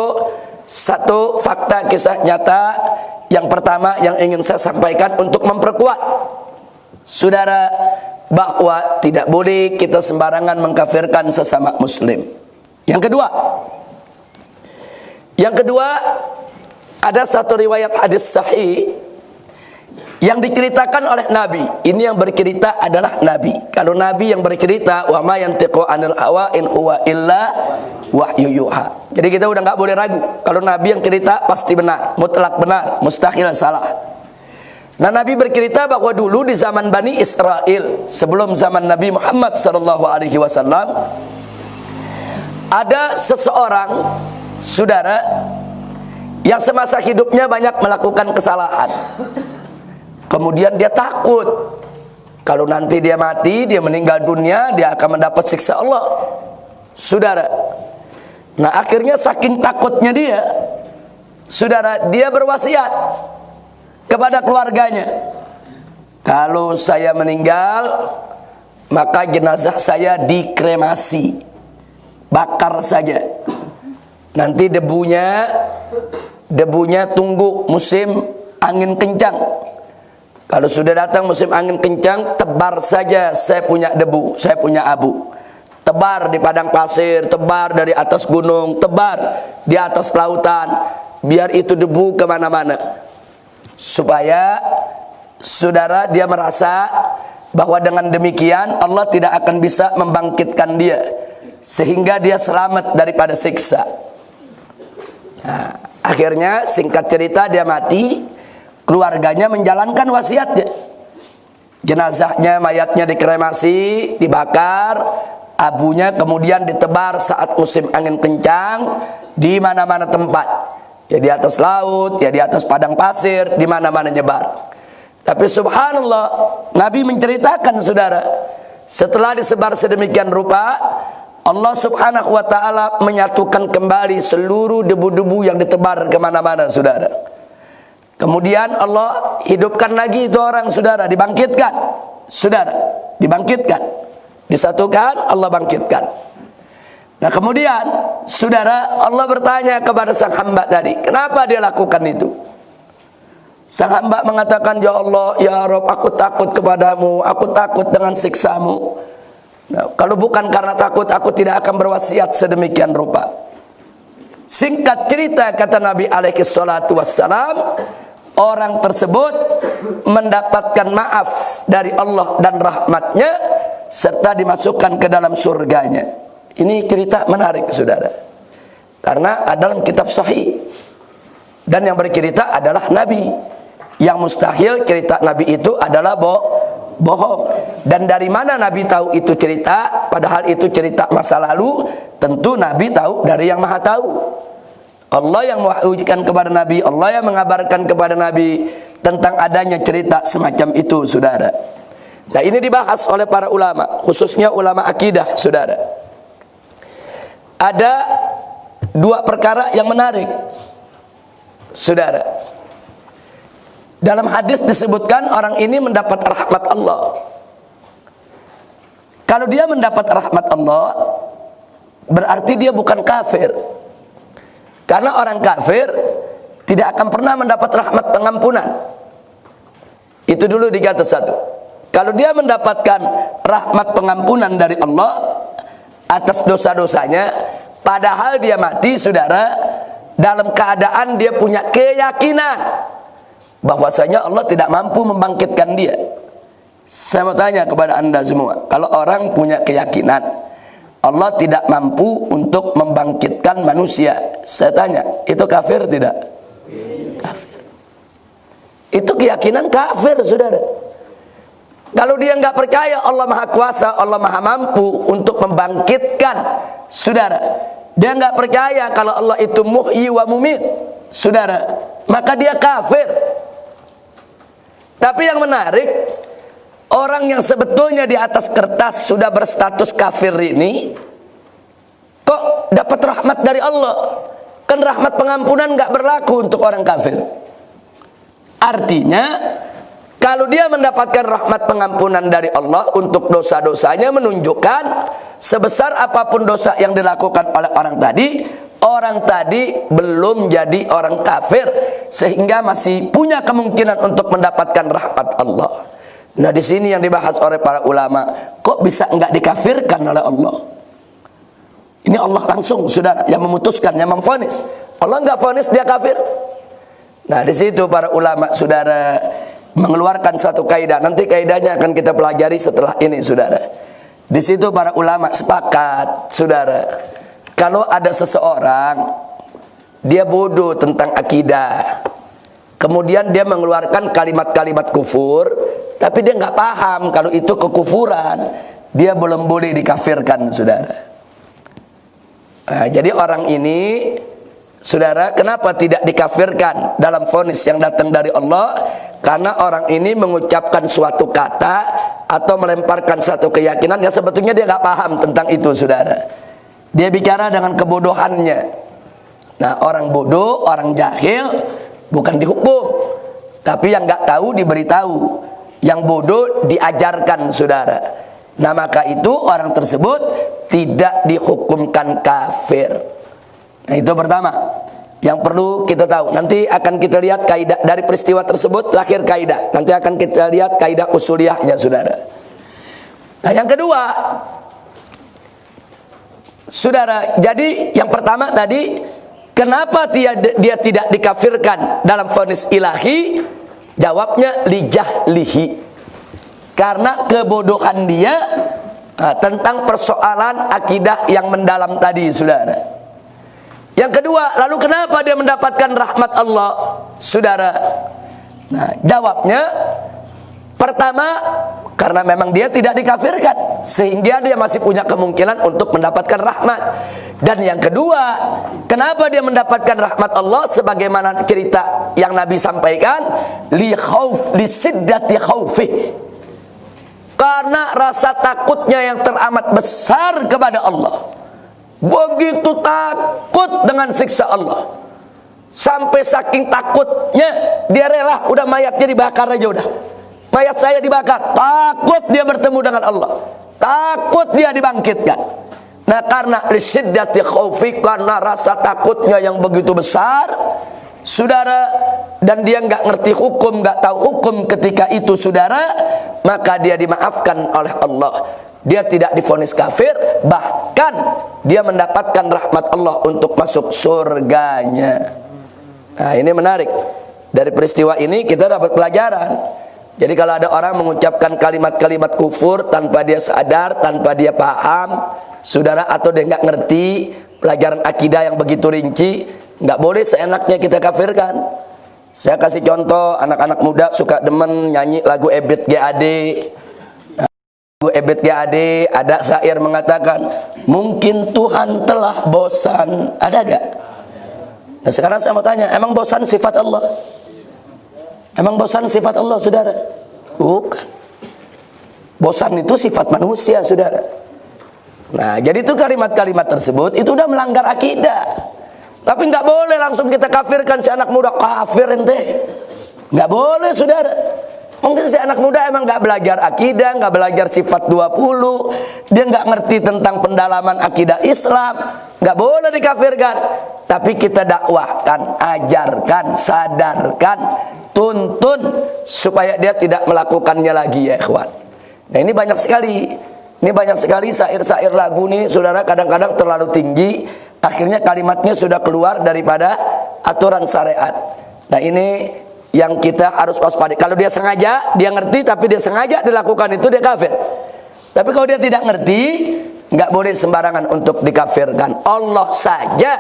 satu fakta kisah nyata yang pertama yang ingin saya sampaikan untuk memperkuat, saudara, bahwa tidak boleh kita sembarangan mengkafirkan sesama muslim. Yang kedua, ada satu riwayat hadis sahih Yang diceritakan oleh Nabi, ini yang bercerita adalah Nabi. Kalau Nabi yang bercerita, wa ma yantiqu anil hawa in huwa illa wahyu yuha. Jadi kita udah nggak boleh ragu. Kalau Nabi yang cerita pasti benar, mutlak benar, mustahil salah. Nah, Nabi bercerita bahwa dulu di zaman Bani Israel, sebelum zaman Nabi Muhammad SAW, ada seseorang saudara yang semasa hidupnya banyak melakukan kesalahan. Kemudian dia takut kalau nanti dia mati, dia meninggal dunia, dia akan mendapat siksa Allah, saudara. Nah, akhirnya saking takutnya dia, saudara, dia berwasiat kepada keluarganya, kalau saya meninggal, maka jenazah saya dikremasi, bakar saja. Nanti debunya tunggu musim angin kencang. Kalau sudah datang musim angin kencang, tebar saja saya punya debu, saya punya abu. Tebar di padang pasir, tebar dari atas gunung, tebar di atas lautan, biar itu debu kemana-mana. Supaya saudara dia merasa bahwa dengan demikian Allah tidak akan bisa membangkitkan dia, sehingga dia selamat daripada siksa. Nah, akhirnya singkat cerita dia mati. Keluarganya menjalankan wasiatnya. Jenazahnya, mayatnya dikremasi, dibakar, abunya kemudian ditebar saat musim angin kencang di mana-mana tempat. Ya di atas laut, ya di atas padang pasir, di mana-mana nyebar. Tapi subhanallah, Nabi menceritakan saudara, setelah disebar sedemikian rupa, Allah subhanahu wa ta'ala menyatukan kembali seluruh debu-debu yang ditebar kemana-mana saudara. Kemudian Allah hidupkan lagi itu orang saudara, dibangkitkan saudara, dibangkitkan, disatukan, Allah bangkitkan. Nah kemudian saudara, Allah bertanya kepada sang hamba tadi, kenapa dia lakukan itu? Sang hamba mengatakan, ya Allah, ya Rabb, aku takut kepadamu, aku takut dengan siksamu. Nah, kalau bukan karena takut, aku tidak akan berwasiat sedemikian rupa. Singkat cerita, kata Nabi alaihi salatu wassalam, orang tersebut mendapatkan maaf dari Allah dan rahmatnya, serta dimasukkan ke dalam surganya. Ini cerita menarik saudara, karena dalam kitab sahih, dan yang bercerita adalah Nabi. Yang mustahil cerita Nabi itu adalah bohong. Dan dari mana Nabi tahu itu cerita, padahal itu cerita masa lalu? Tentu Nabi tahu dari yang maha tahu. Allah yang mewahyukan kepada Nabi, Allah yang mengabarkan kepada Nabi tentang adanya cerita semacam itu saudara. Nah ini dibahas oleh para ulama, khususnya ulama akidah saudara. Ada dua perkara yang menarik saudara. Dalam hadis disebutkan orang ini mendapat rahmat Allah. Kalau dia mendapat rahmat Allah, berarti dia bukan kafir. Karena orang kafir tidak akan pernah mendapat rahmat pengampunan. Itu dulu dikata satu. Kalau dia mendapatkan rahmat pengampunan dari Allah atas dosa-dosanya, padahal dia mati saudara, dalam keadaan dia punya keyakinan bahwasanya Allah tidak mampu membangkitkan dia. Saya mau tanya kepada anda semua, kalau orang punya keyakinan Allah tidak mampu untuk membangkitkan manusia, saya tanya, itu kafir tidak? Kafir. Itu keyakinan kafir saudara. Kalau dia nggak percaya Allah maha kuasa, Allah maha mampu untuk membangkitkan saudara, dia nggak percaya kalau Allah itu muhyi wa mumit saudara, maka dia kafir. Tapi yang menarik, orang yang sebetulnya di atas kertas sudah berstatus kafir ini, kok dapat rahmat dari Allah? Kan rahmat pengampunan nggak berlaku untuk orang kafir. Artinya, kalau dia mendapatkan rahmat pengampunan dari Allah untuk dosa-dosanya, menunjukkan sebesar apapun dosa yang dilakukan oleh orang tadi belum jadi orang kafir, sehingga masih punya kemungkinan untuk mendapatkan rahmat Allah. Nah di sini yang dibahas oleh para ulama, kok bisa enggak dikafirkan oleh Allah? Ini Allah langsung saudara yang memutuskan, yang memvonis. Allah enggak vonis dia kafir. Nah di situ para ulama saudara mengeluarkan satu kaidah. Nanti kaidahnya akan kita pelajari setelah ini, saudara. Di situ para ulama sepakat, saudara, kalau ada seseorang dia bodoh tentang akidah, kemudian dia mengeluarkan kalimat-kalimat kufur, tapi dia nggak paham kalau itu kekufuran, dia belum boleh dikafirkan, saudara. Nah, jadi orang ini, saudara, kenapa tidak dikafirkan dalam vonis yang datang dari Allah? Karena orang ini mengucapkan suatu kata atau melemparkan satu keyakinan yang sebetulnya dia nggak paham tentang itu, saudara. Dia bicara dengan kebodohannya. Nah, orang bodoh, orang jahil bukan dihukum, tapi yang nggak tahu diberitahu, yang bodoh diajarkan, saudara. Nah, maka itu orang tersebut tidak dihukumkan kafir. Nah, itu pertama yang perlu kita tahu. Nanti akan kita lihat kaidah dari peristiwa tersebut, lahir kaidah. Nanti akan kita lihat kaidah usuliyahnya, saudara. Nah, yang kedua, saudara, jadi yang pertama tadi, kenapa dia tidak dikafirkan dalam vonis ilahi? Jawabnya lijahlihi, karena kebodohan dia tentang persoalan akidah yang mendalam tadi, saudara. Yang kedua, lalu kenapa dia mendapatkan rahmat Allah, saudara? Nah, jawabnya, pertama, karena memang dia tidak dikafirkan, sehingga dia masih punya kemungkinan untuk mendapatkan rahmat. Dan yang kedua, kenapa dia mendapatkan rahmat Allah? Sebagaimana cerita yang Nabi sampaikan, li siddati khaufi, karena rasa takutnya yang teramat besar kepada Allah. Begitu takut dengan siksa Allah, sampai saking takutnya dia rela udah mayatnya dibakar aja, udah mayat saya dibakar, takut dia bertemu dengan Allah, takut dia dibangkitkan. Nah, karena lisyiddati khaufi, karena rasa takutnya yang begitu besar, saudara, dan dia nggak ngerti hukum, nggak tahu hukum ketika itu, saudara, maka dia dimaafkan oleh Allah. Dia tidak divonis kafir, bahkan dia mendapatkan rahmat Allah untuk masuk surganya. Nah, ini menarik. Dari peristiwa ini kita dapat pelajaran. Jadi kalau ada orang mengucapkan kalimat-kalimat kufur tanpa dia sadar, tanpa dia paham, saudara, atau dia nggak ngerti pelajaran akidah yang begitu rinci, nggak boleh seenaknya kita kafirkan. Saya kasih contoh, anak-anak muda suka demen nyanyi lagu Ebit GAD. Ebit GAD ada syair mengatakan, mungkin Tuhan telah bosan. Ada gak? Nah, sekarang saya mau tanya, emang bosan sifat Allah? Emang bosan sifat Allah, saudara? Bukan. Bosan itu sifat manusia, saudara. Nah, jadi itu kalimat-kalimat tersebut itu udah melanggar akidah. Tapi nggak boleh langsung kita kafirkan si anak muda, kafir ente. Nggak boleh, saudara. Mungkin si anak muda emang nggak belajar akidah, nggak belajar sifat 20, dia nggak ngerti tentang pendalaman akidah Islam, nggak boleh dikafirkan. Tapi kita dakwahkan, ajarkan, sadarkan, tuntun supaya dia tidak melakukannya lagi, ya ikhwan. Nah, ini banyak sekali syair-syair lagu nih, saudara, kadang-kadang terlalu tinggi, akhirnya kalimatnya sudah keluar daripada aturan syariat. Nah, ini yang kita harus waspada. Kalau dia sengaja, dia ngerti, tapi dia sengaja dilakukan itu, dia kafir. Tapi kalau dia tidak ngerti, nggak boleh sembarangan untuk dikafirkan. Allah saja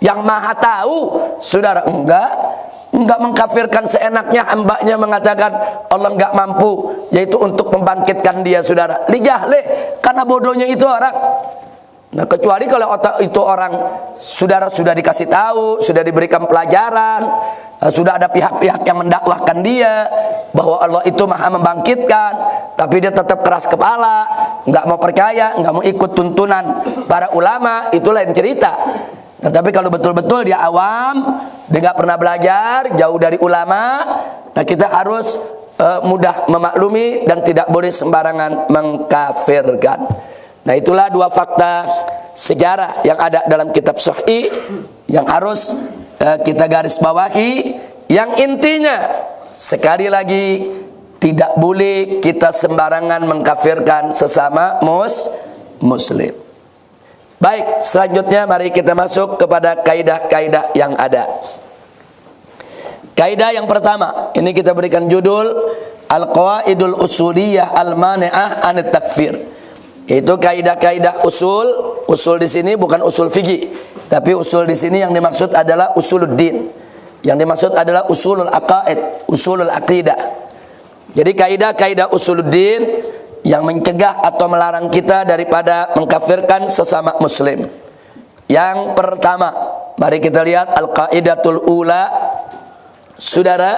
yang maha tahu, saudara, enggak mengkafirkan seenaknya. Hambanya mengatakan Allah enggak mampu, yaitu untuk membangkitkan dia, saudara. Lijahle, karena bodohnya itu orang. Nah, kecuali kalau itu orang, saudara, sudah dikasih tahu, sudah diberikan pelajaran, sudah ada pihak-pihak yang mendakwahkan dia bahwa Allah itu maha membangkitkan, tapi dia tetap keras kepala, nggak mau percaya, nggak mau ikut tuntunan para ulama, itu lain cerita. Nah, tapi kalau betul-betul dia awam, dia nggak pernah belajar, jauh dari ulama, nah kita harus mudah memaklumi dan tidak boleh sembarangan mengkafirkan. Nah, itulah dua fakta sejarah yang ada dalam kitab Sahih yang harus kita garis bawahi, yang intinya sekali lagi tidak boleh kita sembarangan mengkafirkan sesama muslim. Baik, selanjutnya mari kita masuk kepada kaidah-kaidah yang ada. Kaidah yang pertama, ini kita berikan judul Al-Qawaidul Usuliyah Al-Mani'ah Anit Takfir. Itu kaidah-kaidah usul. Usul di sini bukan usul fikih, tapi usul di sini yang dimaksud adalah usuluddin. Yang dimaksud adalah usulul aqaid, usulul aqidah. Jadi kaidah-kaidah usuluddin yang mencegah atau melarang kita daripada mengkafirkan sesama muslim. Yang pertama, mari kita lihat al-qaidatul ula. Saudara,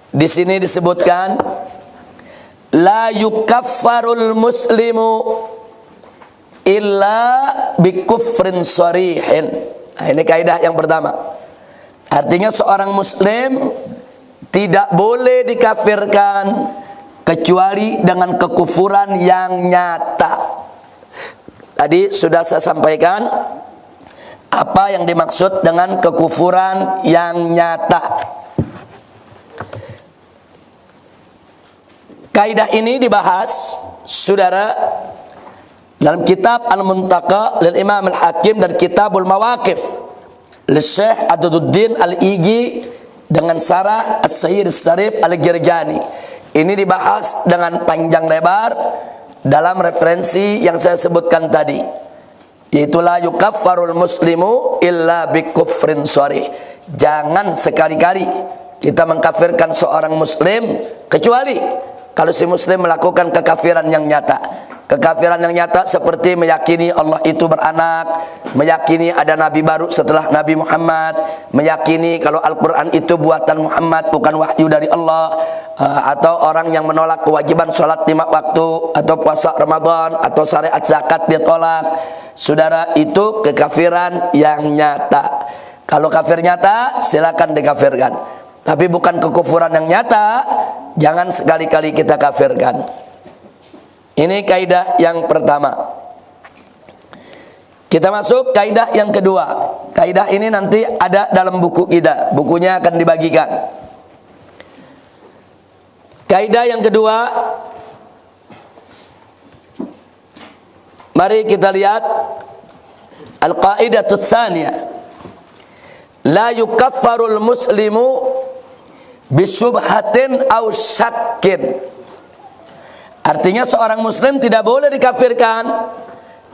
di sini disebutkan la yukaffarul muslimu illa bikufrin sharihin. Nah, ini kaidah yang pertama. Artinya seorang muslim tidak boleh dikafirkan kecuali dengan kekufuran yang nyata. Tadi sudah saya sampaikan apa yang dimaksud dengan kekufuran yang nyata. Kaidah ini dibahas, saudara, dalam kitab Al-Muntaqa lil Imam Al-Hakim dan Kitabul Mawaqif li Syekh Adududdin Al-Igi dengan sarah As-Sayyid As-Sarif Al-Girjani. Ini dibahas dengan panjang lebar dalam referensi yang saya sebutkan tadi, yaitu la yukaffarul muslimu illa bikufrin sharih. Jangan sekali-kali kita mengkafirkan seorang muslim kecuali kalau si muslim melakukan kekafiran yang nyata. Kekafiran yang nyata seperti meyakini Allah itu beranak, meyakini ada nabi baru setelah Nabi Muhammad, meyakini kalau Al-Quran itu buatan Muhammad bukan wahyu dari Allah, atau orang yang menolak kewajiban sholat 5 waktu, atau puasa Ramadan, atau syariat zakat dia tolak. Saudara, itu kekafiran yang nyata. Kalau kafir nyata silakan dikafirkan, tapi bukan kekufuran yang nyata, jangan sekali-kali kita kafirkan. Ini kaidah yang pertama. Kita masuk kaidah yang kedua. Kaidah ini nanti ada dalam buku kita. Bukunya akan dibagikan. Kaidah yang kedua, mari kita lihat al-qaidatus tsaniyah. La yukaffarul muslimu bisyubhatin aw syakkin. Artinya seorang muslim tidak boleh dikafirkan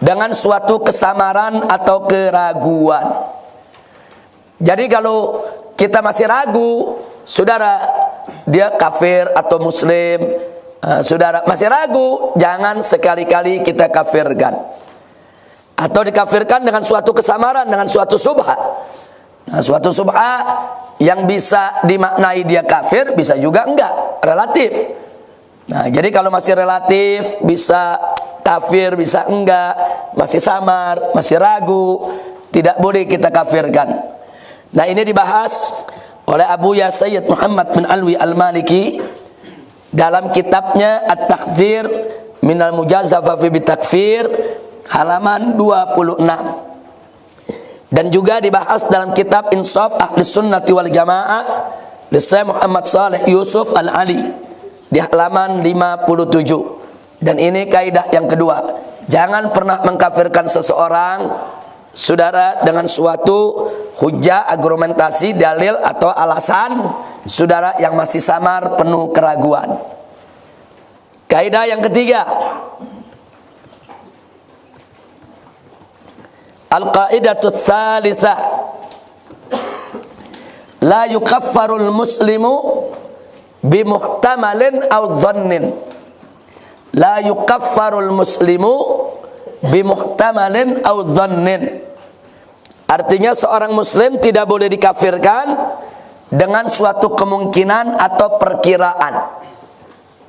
dengan suatu kesamaran atau keraguan. Jadi kalau kita masih ragu, saudara, dia kafir atau muslim, saudara masih ragu, jangan sekali-kali kita kafirkan. Atau dikafirkan dengan suatu kesamaran, dengan suatu subha. Nah, suatu subha yang bisa dimaknai dia kafir, bisa juga enggak, relatif. Nah, jadi kalau masih relatif, bisa kafir, bisa enggak, masih samar, masih ragu, tidak boleh kita kafirkan. Nah, ini dibahas oleh Abu Ya Sayyid Muhammad bin Alwi Al-Maliki dalam kitabnya At-Tahdhir Minal Mujazafa fi Bitakfir halaman 26. Dan juga dibahas dalam kitab Insaf Ahli Sunnati wal Jamaah li Syekh Muhammad Saleh Yusuf Al-Ali di halaman 57. Dan ini kaidah yang kedua. Jangan pernah mengkafirkan seseorang, saudara, dengan suatu hujah, argumentasi, dalil atau alasan, saudara, yang masih samar, penuh keraguan. Kaidah yang ketiga, al-qaidatus tsalisah, la yukaffarul muslimu bimuhtamalin aw dhannin. La yukaffarul muslimu bimuhtamalin aw dhannin. Artinya seorang muslim tidak boleh dikafirkan dengan suatu kemungkinan atau perkiraan.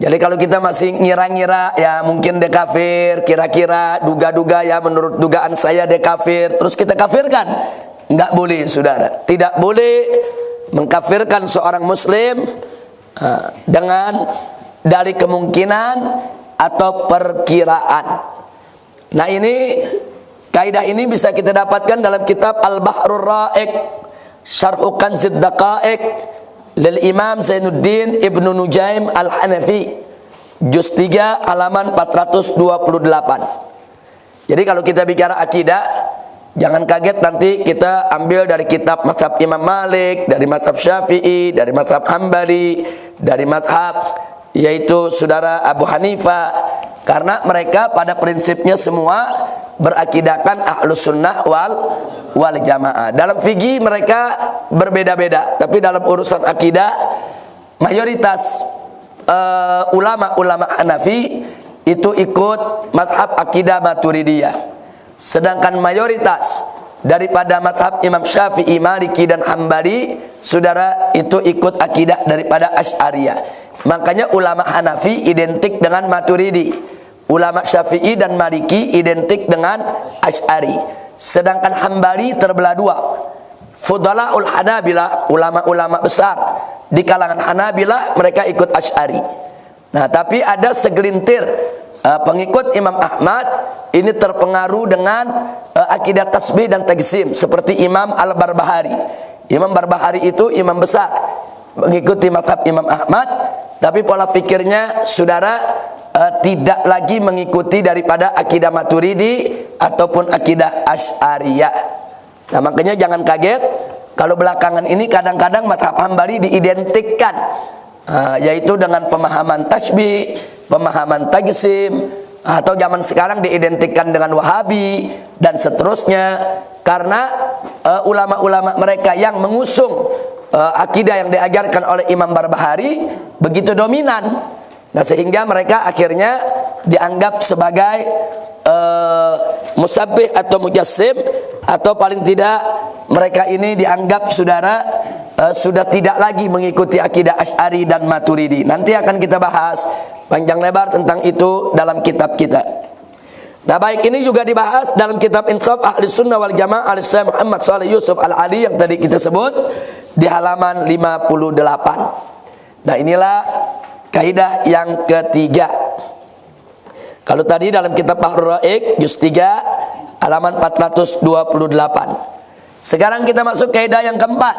Jadi kalau kita masih ngira-ngira, ya mungkin dia kafir, kira-kira, duga-duga, ya menurut dugaan saya dia kafir, terus kita kafirkan, enggak boleh, saudara. Tidak boleh mengkafirkan seorang muslim dengan dari kemungkinan atau perkiraan. Nah, ini kaidah ini bisa kita dapatkan dalam kitab Al-Bahrur Ra'iq Syarh Kanzid Daqaiq lil Imam Zainuddin Ibnu Nujaim Al-Hanafi juz 3 halaman 428. Jadi kalau kita bicara akidah, Jangan kaget nanti kita ambil dari kitab mazhab Imam Malik, dari mazhab Syafi'i, dari mazhab Hambali, dari mazhab yaitu saudara Abu Hanifah, karena mereka pada prinsipnya semua berakidahkan ahlus sunnah wal jamaah. Dalam fikih mereka berbeda-beda, tapi dalam urusan akidah mayoritas ulama-ulama Hanafi itu ikut mazhab akidah Maturidiyah. Sedangkan mayoritas daripada mazhab Imam Syafi'i, Maliki dan Hambali, saudara, itu ikut akidah daripada Asy'ariyah. Makanya ulama Hanafi identik dengan Maturidi, ulama Syafi'i dan Maliki identik dengan Asy'ari. Sedangkan Hambali terbelah dua. Fudalaul Hanabilah, ulama-ulama besar di kalangan Hanabilah, mereka ikut Asy'ari. Nah, tapi ada segelintir pengikut Imam Ahmad ini terpengaruh dengan akidah tasbih dan tajsim seperti Imam Al-Barbahari. Imam Barbahari itu imam besar mengikuti mazhab Imam Ahmad, tapi pola fikirnya saudara tidak lagi mengikuti daripada akidah Maturidi ataupun akidah Asy'ariyah. Nah, makanya jangan kaget kalau belakangan ini kadang-kadang mazhab Hambali diidentikan yaitu dengan pemahaman tasbih, pemahaman tajsim, atau zaman sekarang diidentikan dengan Wahabi dan seterusnya, karena ulama-ulama mereka yang mengusung akidah yang diajarkan oleh Imam Barbahari begitu dominan. Nah, sehingga mereka akhirnya dianggap sebagai musabbih atau mujassim, atau paling tidak mereka ini dianggap saudara sudah tidak lagi mengikuti akidah Asy'ari dan Maturidi. Nanti akan kita bahas panjang lebar tentang itu dalam kitab kita. Nah, baik, ini juga dibahas dalam kitab Insaf Ahli Sunnah wal Jamaah oleh Syekh Muhammad Shalih Yusuf Al-Ali yang tadi kita sebut di halaman 58. Nah, inilah kaidah yang ketiga. Kalau tadi dalam kitab Bahrul Ra'iq juz 3 halaman 428. Sekarang kita masuk kaidah yang keempat.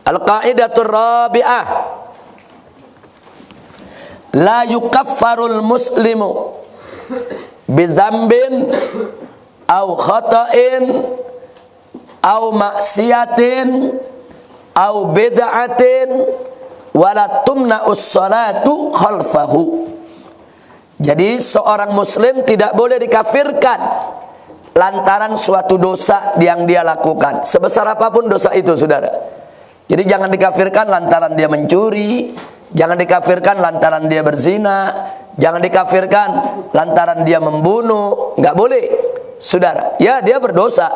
Al-qaidatur rabi'ah. La yukaffarul muslimu bidzambin au khata'in au maksiatin au bid'atin wala tumna'us salatu khalfahu. Jadi seorang muslim tidak boleh dikafirkan lantaran suatu dosa yang dia lakukan, sebesar apapun dosa itu, saudara. Jadi jangan dikafirkan lantaran dia mencuri, jangan dikafirkan lantaran dia berzina, jangan dikafirkan lantaran dia membunuh, nggak boleh, saudara. Ya, dia berdosa.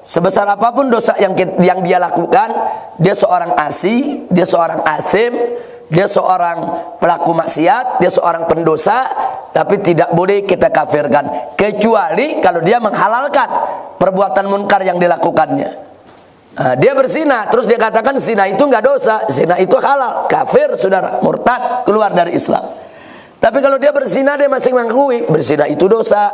Sebesar apapun dosa yang dia lakukan, dia seorang asi, dia seorang asim, dia seorang pelaku maksiat, dia seorang pendosa, tapi tidak boleh kita kafirkan, kecuali kalau dia menghalalkan perbuatan munkar yang dilakukannya. Dia berzina, terus dia katakan zina itu nggak dosa, zina itu halal, kafir, saudara, murtad, keluar dari Islam. Tapi kalau dia berzina, dia masih mengakui berzina itu dosa,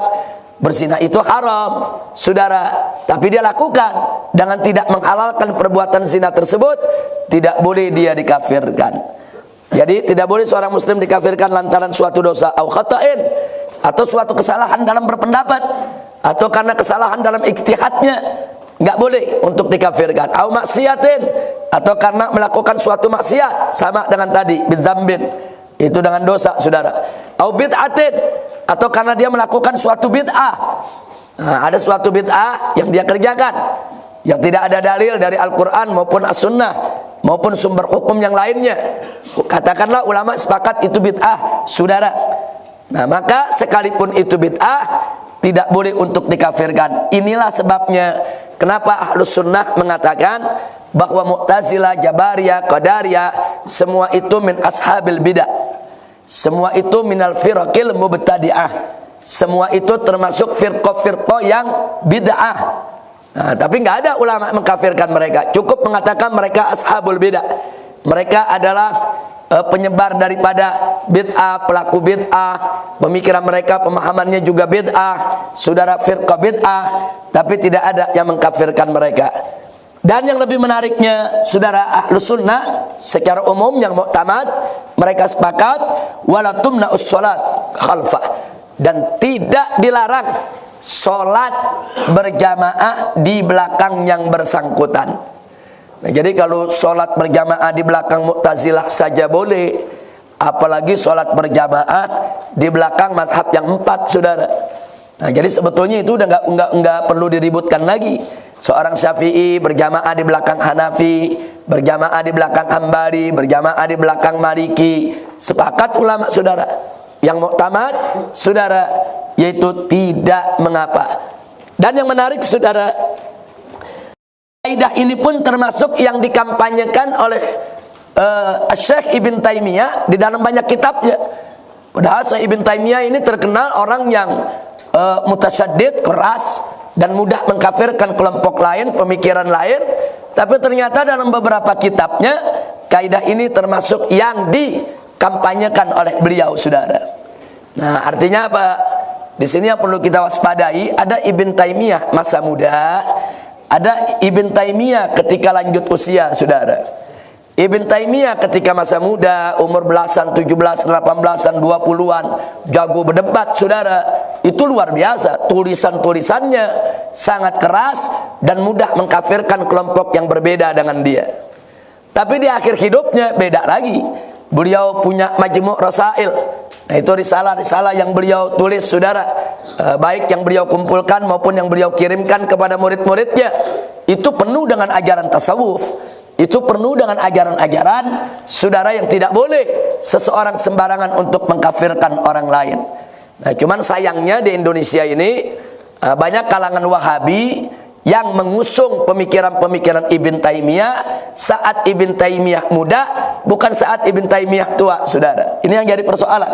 berzina itu haram, saudara, tapi dia lakukan dengan tidak menghalalkan perbuatan zina tersebut, tidak boleh dia dikafirkan. Jadi tidak boleh seorang muslim dikafirkan lantaran suatu dosa au khata'in, atau suatu kesalahan dalam berpendapat, atau karena kesalahan dalam ijtihadnya, nggak boleh untuk dikafirkan. Au maksiatin, atau karena melakukan suatu maksiat, sama dengan tadi bidzambin, itu dengan dosa, saudara. Au bid'atin, atau karena dia melakukan suatu bid'ah. Nah, ada suatu bid'ah yang dia kerjakan yang tidak ada dalil dari Al-Quran maupun As-Sunnah maupun sumber hukum yang lainnya. Katakanlah ulama sepakat itu bid'ah, saudara. Nah, maka sekalipun itu bid'ah, tidak boleh untuk dikafirkan. Inilah sebabnya kenapa Ahlus Sunnah mengatakan bahwa Mu'tazilah, Jabariyah, Qadariyah, semua itu min ashabil bid'ah. Semua itu minal firqil mubtadi'ah. Semua itu termasuk firqah-firqah yang bid'ah. Nah, tapi nggak ada ulama mengkafirkan mereka. Cukup mengatakan mereka ashabul bid'ah. Mereka adalah penyebar daripada bid'ah, pelaku bid'ah, pemikiran mereka, pemahamannya juga bid'ah, saudara, firqah bid'ah, tapi tidak ada yang mengkafirkan mereka. Dan yang lebih menariknya, saudara, Ahlus Sunnah secara umum yang muktamad, mereka sepakat wala tumna'us shalat khalfah, dan tidak dilarang sholat berjamaah di belakang yang bersangkutan. Nah, jadi kalau sholat berjamaah di belakang Mu'tazilah saja boleh, apalagi sholat berjamaah di belakang mazhab yang 4, saudara. Nah, jadi sebetulnya itu udah nggak perlu diributkan lagi. Seorang Syafi'i berjamaah di belakang Hanafi, berjamaah di belakang Hambali, berjamaah di belakang Maliki. Sepakat ulama, saudara. Yang muktamad, saudara, yaitu tidak mengapa. Dan yang menarik, saudara, kaidah ini pun termasuk yang dikampanyekan oleh Syekh Ibn Taimiyah di dalam banyak kitabnya. Padahal Syekh Ibn Taimiyah ini terkenal orang yang mutasyaddid, keras, dan mudah mengkafirkan kelompok lain, pemikiran lain. Tapi ternyata dalam beberapa kitabnya, kaidah ini termasuk yang dikampanyekan oleh beliau, saudara. Nah, artinya apa? Di sini yang perlu kita waspadai, ada Ibn Taimiyah masa muda, ada Ibn Taimiyah ketika lanjut usia, saudara. Ibn Taimiyah ketika masa muda, umur belasan, 17, 18-an, 20-an, jago berdebat, saudara. Itu luar biasa. Tulisan-tulisannya sangat keras dan mudah mengkafirkan kelompok yang berbeda dengan dia. Tapi di akhir hidupnya beda lagi. Beliau punya Majmu' Rasail. Nah, itu risalah-risalah yang beliau tulis, saudara. Baik yang beliau kumpulkan maupun yang beliau kirimkan kepada murid-muridnya. Itu penuh dengan ajaran tasawuf. Itu penuh dengan ajaran-ajaran, saudara, yang tidak boleh seseorang sembarangan untuk mengkafirkan orang lain. Nah, cuman sayangnya di Indonesia ini banyak kalangan Wahabi yang mengusung pemikiran-pemikiran Ibn Taimiyah saat Ibn Taimiyah muda, bukan saat Ibn Taimiyah tua, saudara. Ini yang jadi persoalan.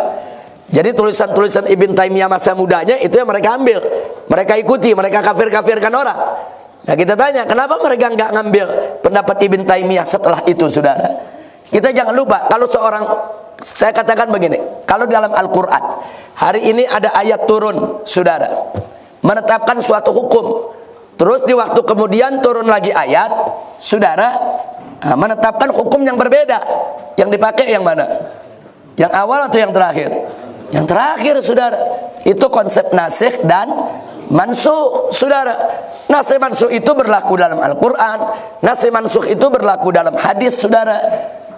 Jadi tulisan-tulisan Ibn Taimiyah masa mudanya itu yang mereka ambil, mereka ikuti, mereka kafir-kafirkan orang. Nah, kita tanya, kenapa mereka nggak ngambil pendapat Ibn Taimiyah setelah itu, saudara? Kita jangan lupa, kalau seorang, saya katakan begini, kalau dalam Al-Quran hari ini ada ayat turun, saudara, menetapkan suatu hukum. Terus di waktu kemudian turun lagi ayat, saudara, menetapkan hukum yang berbeda. Yang dipakai yang mana? Yang awal atau yang terakhir? Yang terakhir, saudara. Itu konsep nasikh dan mansukh, saudara. Nasikh mansukh itu berlaku dalam Al-Quran, nasikh mansukh itu berlaku dalam hadis, saudara.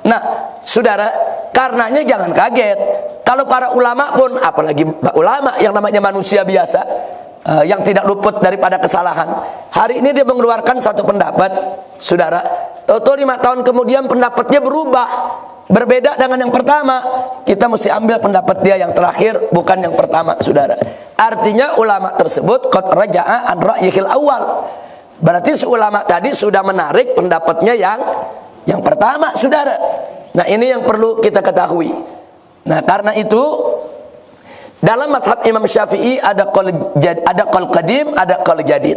Nah, saudara, karenanya jangan kaget kalau para ulama pun, apalagi ulama yang namanya manusia biasa, yang tidak luput daripada kesalahan, hari ini dia mengeluarkan satu pendapat, saudara. Tahu-tahu 5 tahun kemudian pendapatnya berubah, berbeda dengan yang pertama. Kita mesti ambil pendapat dia yang terakhir, bukan yang pertama, saudara. Artinya ulama tersebut qad raja'a an ra'yihil awal. Berarti si ulama tadi sudah menarik pendapatnya yang pertama, saudara. Nah, ini yang perlu kita ketahui. Nah, karena itu dalam mazhab Imam Syafi'i ada qaul qadim, ada qaul jadid.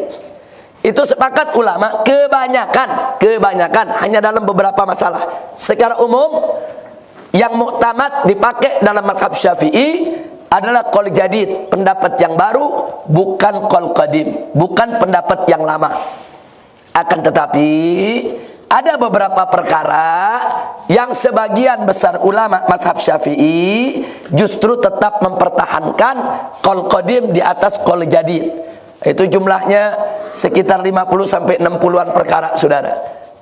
Itu sepakat ulama kebanyakan hanya dalam beberapa masalah. Secara umum yang muktamad dipakai dalam mazhab Syafi'i adalah qaul jadid, pendapat yang baru, bukan qaul qadim, bukan pendapat yang lama. Akan tetapi ada beberapa perkara yang sebagian besar ulama mazhab Syafi'i justru tetap mempertahankan qaul qadim di atas qaul jadid. Itu jumlahnya sekitar 50 sampai 60-an perkara, saudara.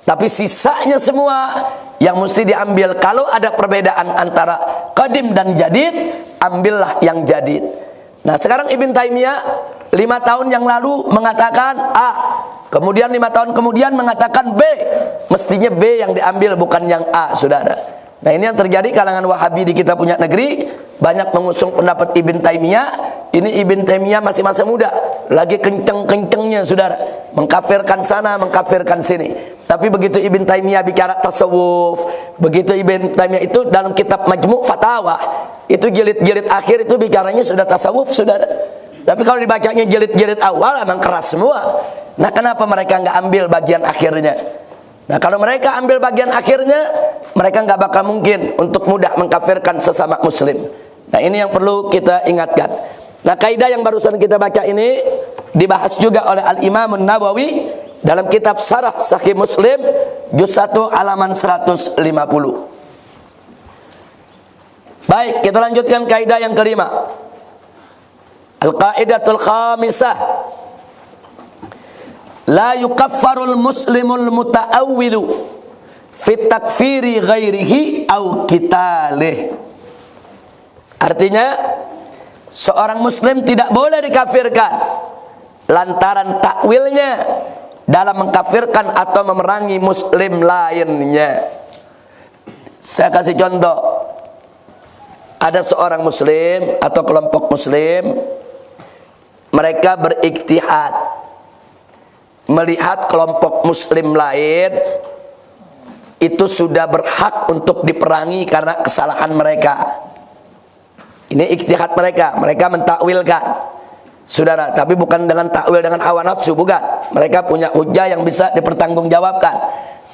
Tapi sisanya semua yang mesti diambil. Kalau ada perbedaan antara qadim dan jadid, ambillah yang jadid. Nah, sekarang Ibn Taimiyah 5 tahun yang lalu mengatakan A, kemudian 5 tahun kemudian mengatakan B. Mestinya B yang diambil, bukan yang A, saudara. Nah, ini yang terjadi kalangan Wahabi di kita punya negeri, banyak mengusung pendapat Ibn Taimiyah. Ini Ibn Taimiyah masih masa muda, lagi kenceng-kencengnya, saudara, mengkafirkan sana, mengkafirkan sini. Tapi begitu Ibn Taimiyah bicara tasawuf, begitu Ibn Taimiyah itu dalam kitab Majmu' Fatawa, itu jilid-jilid akhir itu bicaranya sudah tasawuf, saudara. Tapi kalau dibacanya jilid-jilid awal emang keras semua. Nah, kenapa mereka nggak ambil bagian akhirnya? Nah, kalau mereka ambil bagian akhirnya, mereka nggak bakal mungkin untuk mudah mengkafirkan sesama muslim. Nah, ini yang perlu kita ingatkan. Nah, kaidah yang barusan kita baca ini dibahas juga oleh Al-Imam An-Nawawi dalam kitab Syarah Sahih Muslim juz 1 halaman 150. Baik, kita lanjutkan kaidah yang kelima. Al-qaidatul khamisah, la yukaffarul muslimul muta'awwilu fit takfiri ghairihi au qitalih. Artinya, seorang muslim tidak boleh dikafirkan lantaran takwilnya dalam mengkafirkan atau memerangi muslim lainnya. Saya kasih contoh. Ada seorang muslim atau kelompok muslim, mereka beriktihad melihat kelompok muslim lain itu sudah berhak untuk diperangi karena kesalahan mereka. Ini ijtihad mereka, mereka mentakwilkan, saudara. Tapi bukan dengan takwil dengan hawa nafsu, bukan. Mereka punya hujah yang bisa dipertanggungjawabkan.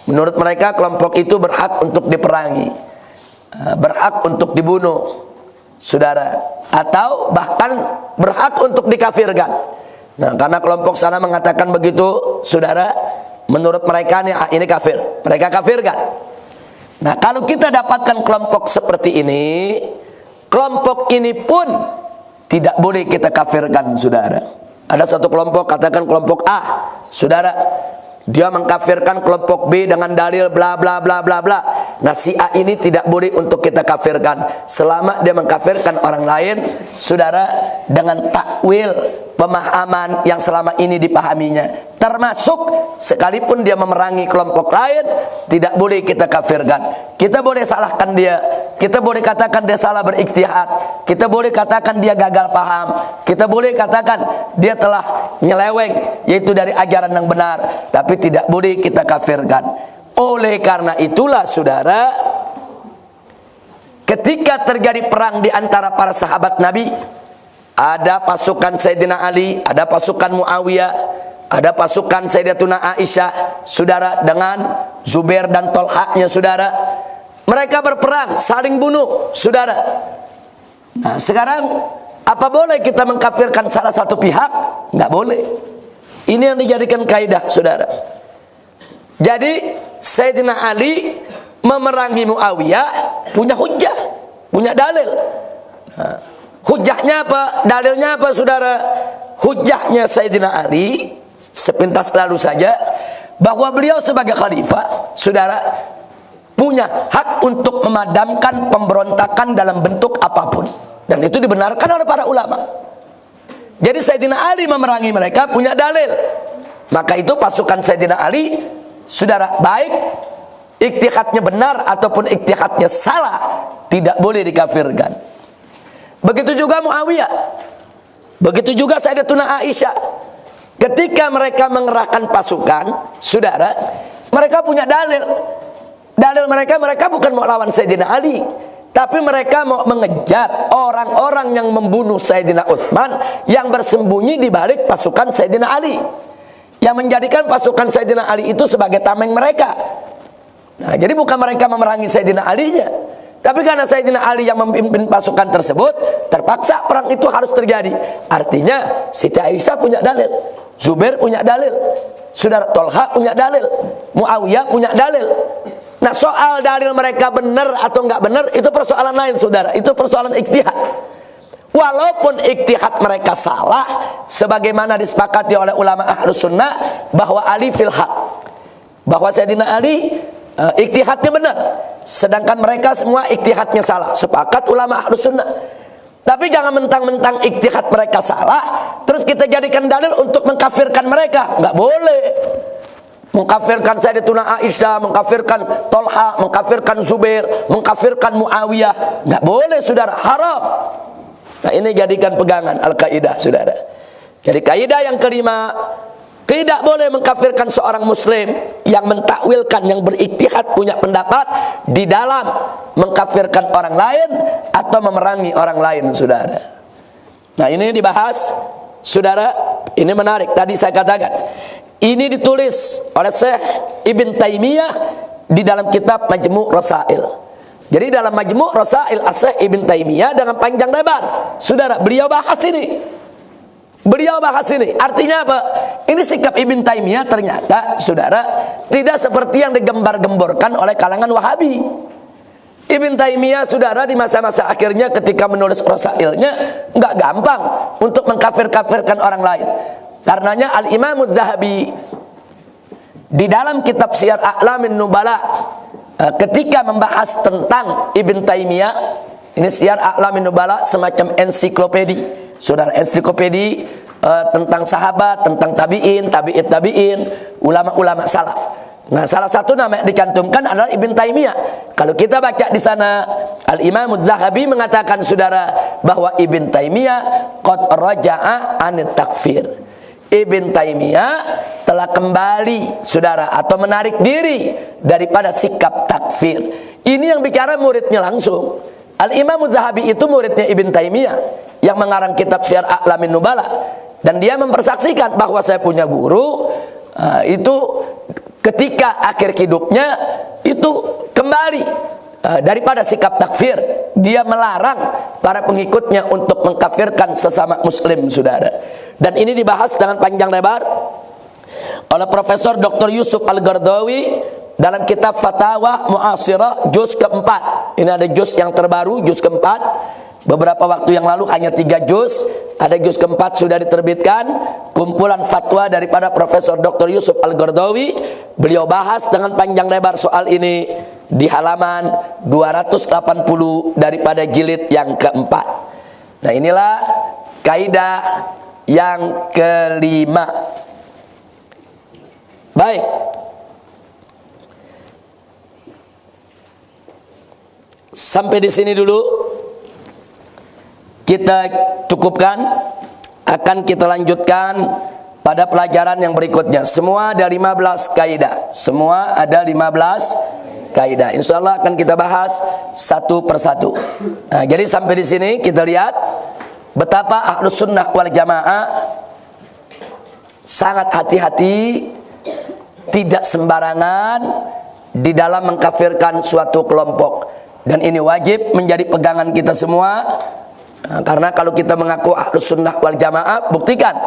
Menurut mereka kelompok itu berhak untuk diperangi, berhak untuk dibunuh, saudara, atau bahkan berhak untuk dikafirkan. Nah, karena kelompok sana mengatakan begitu, saudara, menurut mereka ini kafir, mereka kafirkan. Nah, kalau kita dapatkan kelompok seperti ini, kelompok ini pun tidak boleh kita kafirkan, saudara. Ada satu kelompok, katakan kelompok A, saudara, dia mengkafirkan kelompok B dengan dalil bla bla bla bla bla. Nah, si A ini tidak boleh untuk kita kafirkan selama dia mengkafirkan orang lain, saudara, dengan takwil pemahaman yang selama ini dipahaminya. Termasuk sekalipun dia memerangi kelompok lain, tidak boleh kita kafirkan. Kita boleh salahkan dia, kita boleh katakan dia salah berikhtihad, kita boleh katakan dia gagal paham, kita boleh katakan dia telah nyeleweng, yaitu dari ajaran yang benar, tapi tidak boleh kita kafirkan. Oleh karena itulah, saudara, ketika terjadi perang di antara para sahabat Nabi, ada pasukan Sayyidina Ali, ada pasukan Muawiyah, ada pasukan Sayyidatuna Aisyah, saudara, dengan Zubair dan Tolha-nya, saudara. Mereka berperang, saling bunuh, saudara. Nah, sekarang apa boleh kita mengkafirkan salah satu pihak? Nggak boleh. Ini yang dijadikan kaidah, saudara. Jadi Sayyidina Ali memerangi Muawiyah punya hujjah, punya dalil. Nah, hujjahnya apa? Dalilnya apa, saudara? Hujjahnya Sayyidina Ali, sepintas lalu saja, bahwa beliau sebagai khalifah, saudara, punya hak untuk memadamkan pemberontakan dalam bentuk apapun. Dan itu dibenarkan oleh para ulama. Jadi Sayyidina Ali memerangi mereka punya dalil. Maka itu pasukan Sayyidina Ali, saudara, baik ijtihadnya benar ataupun ijtihadnya salah, tidak boleh dikafirkan. Begitu juga Muawiyah, begitu juga Sayyidatuna Aisyah. Ketika mereka mengerahkan pasukan, saudara, mereka punya dalil. Dalil mereka bukan mau lawan Sayyidina Ali, tapi mereka mau mengejar orang-orang yang membunuh Sayyidina Utsman yang bersembunyi di balik pasukan Sayyidina Ali, yang menjadikan pasukan Sayyidina Ali itu sebagai tameng mereka. Nah, jadi bukan mereka memerangi Sayyidina Ali-nya, tapi karena Sayyidina Ali yang memimpin pasukan tersebut, terpaksa perang itu harus terjadi. Artinya Siti Aisyah punya dalil, Zubair punya dalil, saudara, Tolha punya dalil, Muawiyah punya dalil. Nah, soal dalil mereka benar atau enggak benar, itu persoalan lain, saudara. Itu persoalan ijtihad. Walaupun ijtihad mereka salah, sebagaimana disepakati oleh ulama Ahlus Sunnah bahwa Ali fil haq, bahwa Sayyidina Ali ijtihadnya benar, sedangkan mereka semua ijtihadnya salah. Sepakat ulama Ahlus Sunnah. Tapi jangan mentang-mentang ijtihad mereka salah, terus kita jadikan dalil untuk mengkafirkan mereka. Enggak boleh. Mengkafirkan Sayyidatuna Aisyah, mengkafirkan Tolha, mengkafirkan Zubair, mengkafirkan Muawiyah, nggak boleh, saudara, haram. Nah, ini jadikan pegangan al-qaidah, saudara. Jadi kaidah yang kelima, tidak boleh mengkafirkan seorang muslim yang mentakwilkan, yang berijtihad, punya pendapat di dalam mengkafirkan orang lain atau memerangi orang lain, saudara. Nah, ini dibahas, saudara. Ini menarik. Tadi saya katakan, ini ditulis oleh Syekh Ibn Taimiyah di dalam kitab Majmu' Rasail. Jadi dalam Majmu' Rasail Syekh Ibn Taimiyah dengan panjang lebar, saudara, beliau bahas ini. Beliau bahas ini. Artinya apa? Ini sikap Ibn Taimiyah ternyata, saudara, tidak seperti yang digembar-gemborkan oleh kalangan Wahabi. Ibn Taimiyah, saudara, di masa-masa akhirnya ketika menulis rasailnya nggak gampang untuk mengkafir-kafirkan orang lain. Karenanya Al-Imam Adz-Dzahabi di dalam kitab Syiar A'lamin Nubala ketika membahas tentang Ibn Taimiyah, ini Syiar A'lamin Nubala semacam ensiklopedi, saudara, ensiklopedi tentang sahabat, tentang tabi'in, tabi'in, ulama-ulama salaf. Nah, salah satu nama yang dicantumkan adalah Ibn Taimiyah. Kalau kita baca di sana, Al-Imam Adz-Dzahabi mengatakan, saudara, bahwa Ibn Taimiyah qad raja'a anit takfir. Ibn Taimiyah telah kembali, saudara, atau menarik diri daripada sikap takfir. Ini yang bicara muridnya langsung. Al-Imam Adz-Dzahabi itu muridnya Ibn Taimiyah yang mengarang kitab Syiar A'lamin Nubala, dan dia mempersaksikan bahwa saya punya guru itu ketika akhir hidupnya itu kembali daripada sikap takfir. Dia melarang para pengikutnya untuk mengkafirkan sesama muslim, saudara. Dan ini dibahas dengan panjang lebar oleh Profesor Dr. Yusuf Al-Qaradawi dalam kitab Fatawa Mu'asirah juz keempat. Ini ada juz yang terbaru, juz keempat. Beberapa waktu yang lalu hanya 3 juz, ada juz keempat sudah diterbitkan, kumpulan fatwa daripada Profesor Dr. Yusuf Al-Qaradawi. Beliau bahas dengan panjang lebar soal ini di halaman 280 daripada jilid yang keempat. Nah, inilah kaidah yang kelima. Baik, sampai di sini dulu kita cukupkan. Akan kita lanjutkan pada pelajaran yang berikutnya. Semua ada 15 kaidah. Semua ada 15 kaidah. Insyaallah akan kita bahas satu persatu. Nah, jadi sampai di sini kita lihat betapa Ahlus Sunnah wal Jamaah sangat hati-hati, tidak sembarangan di dalam mengkafirkan suatu kelompok. Dan ini wajib menjadi pegangan kita semua. Nah, karena kalau kita mengaku Ahlus Sunnah wal Jamaah, buktikan,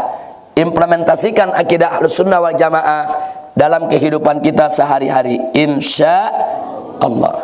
implementasikan akidah Ahlus Sunnah wal Jamaah dalam kehidupan kita sehari-hari, insya Allah.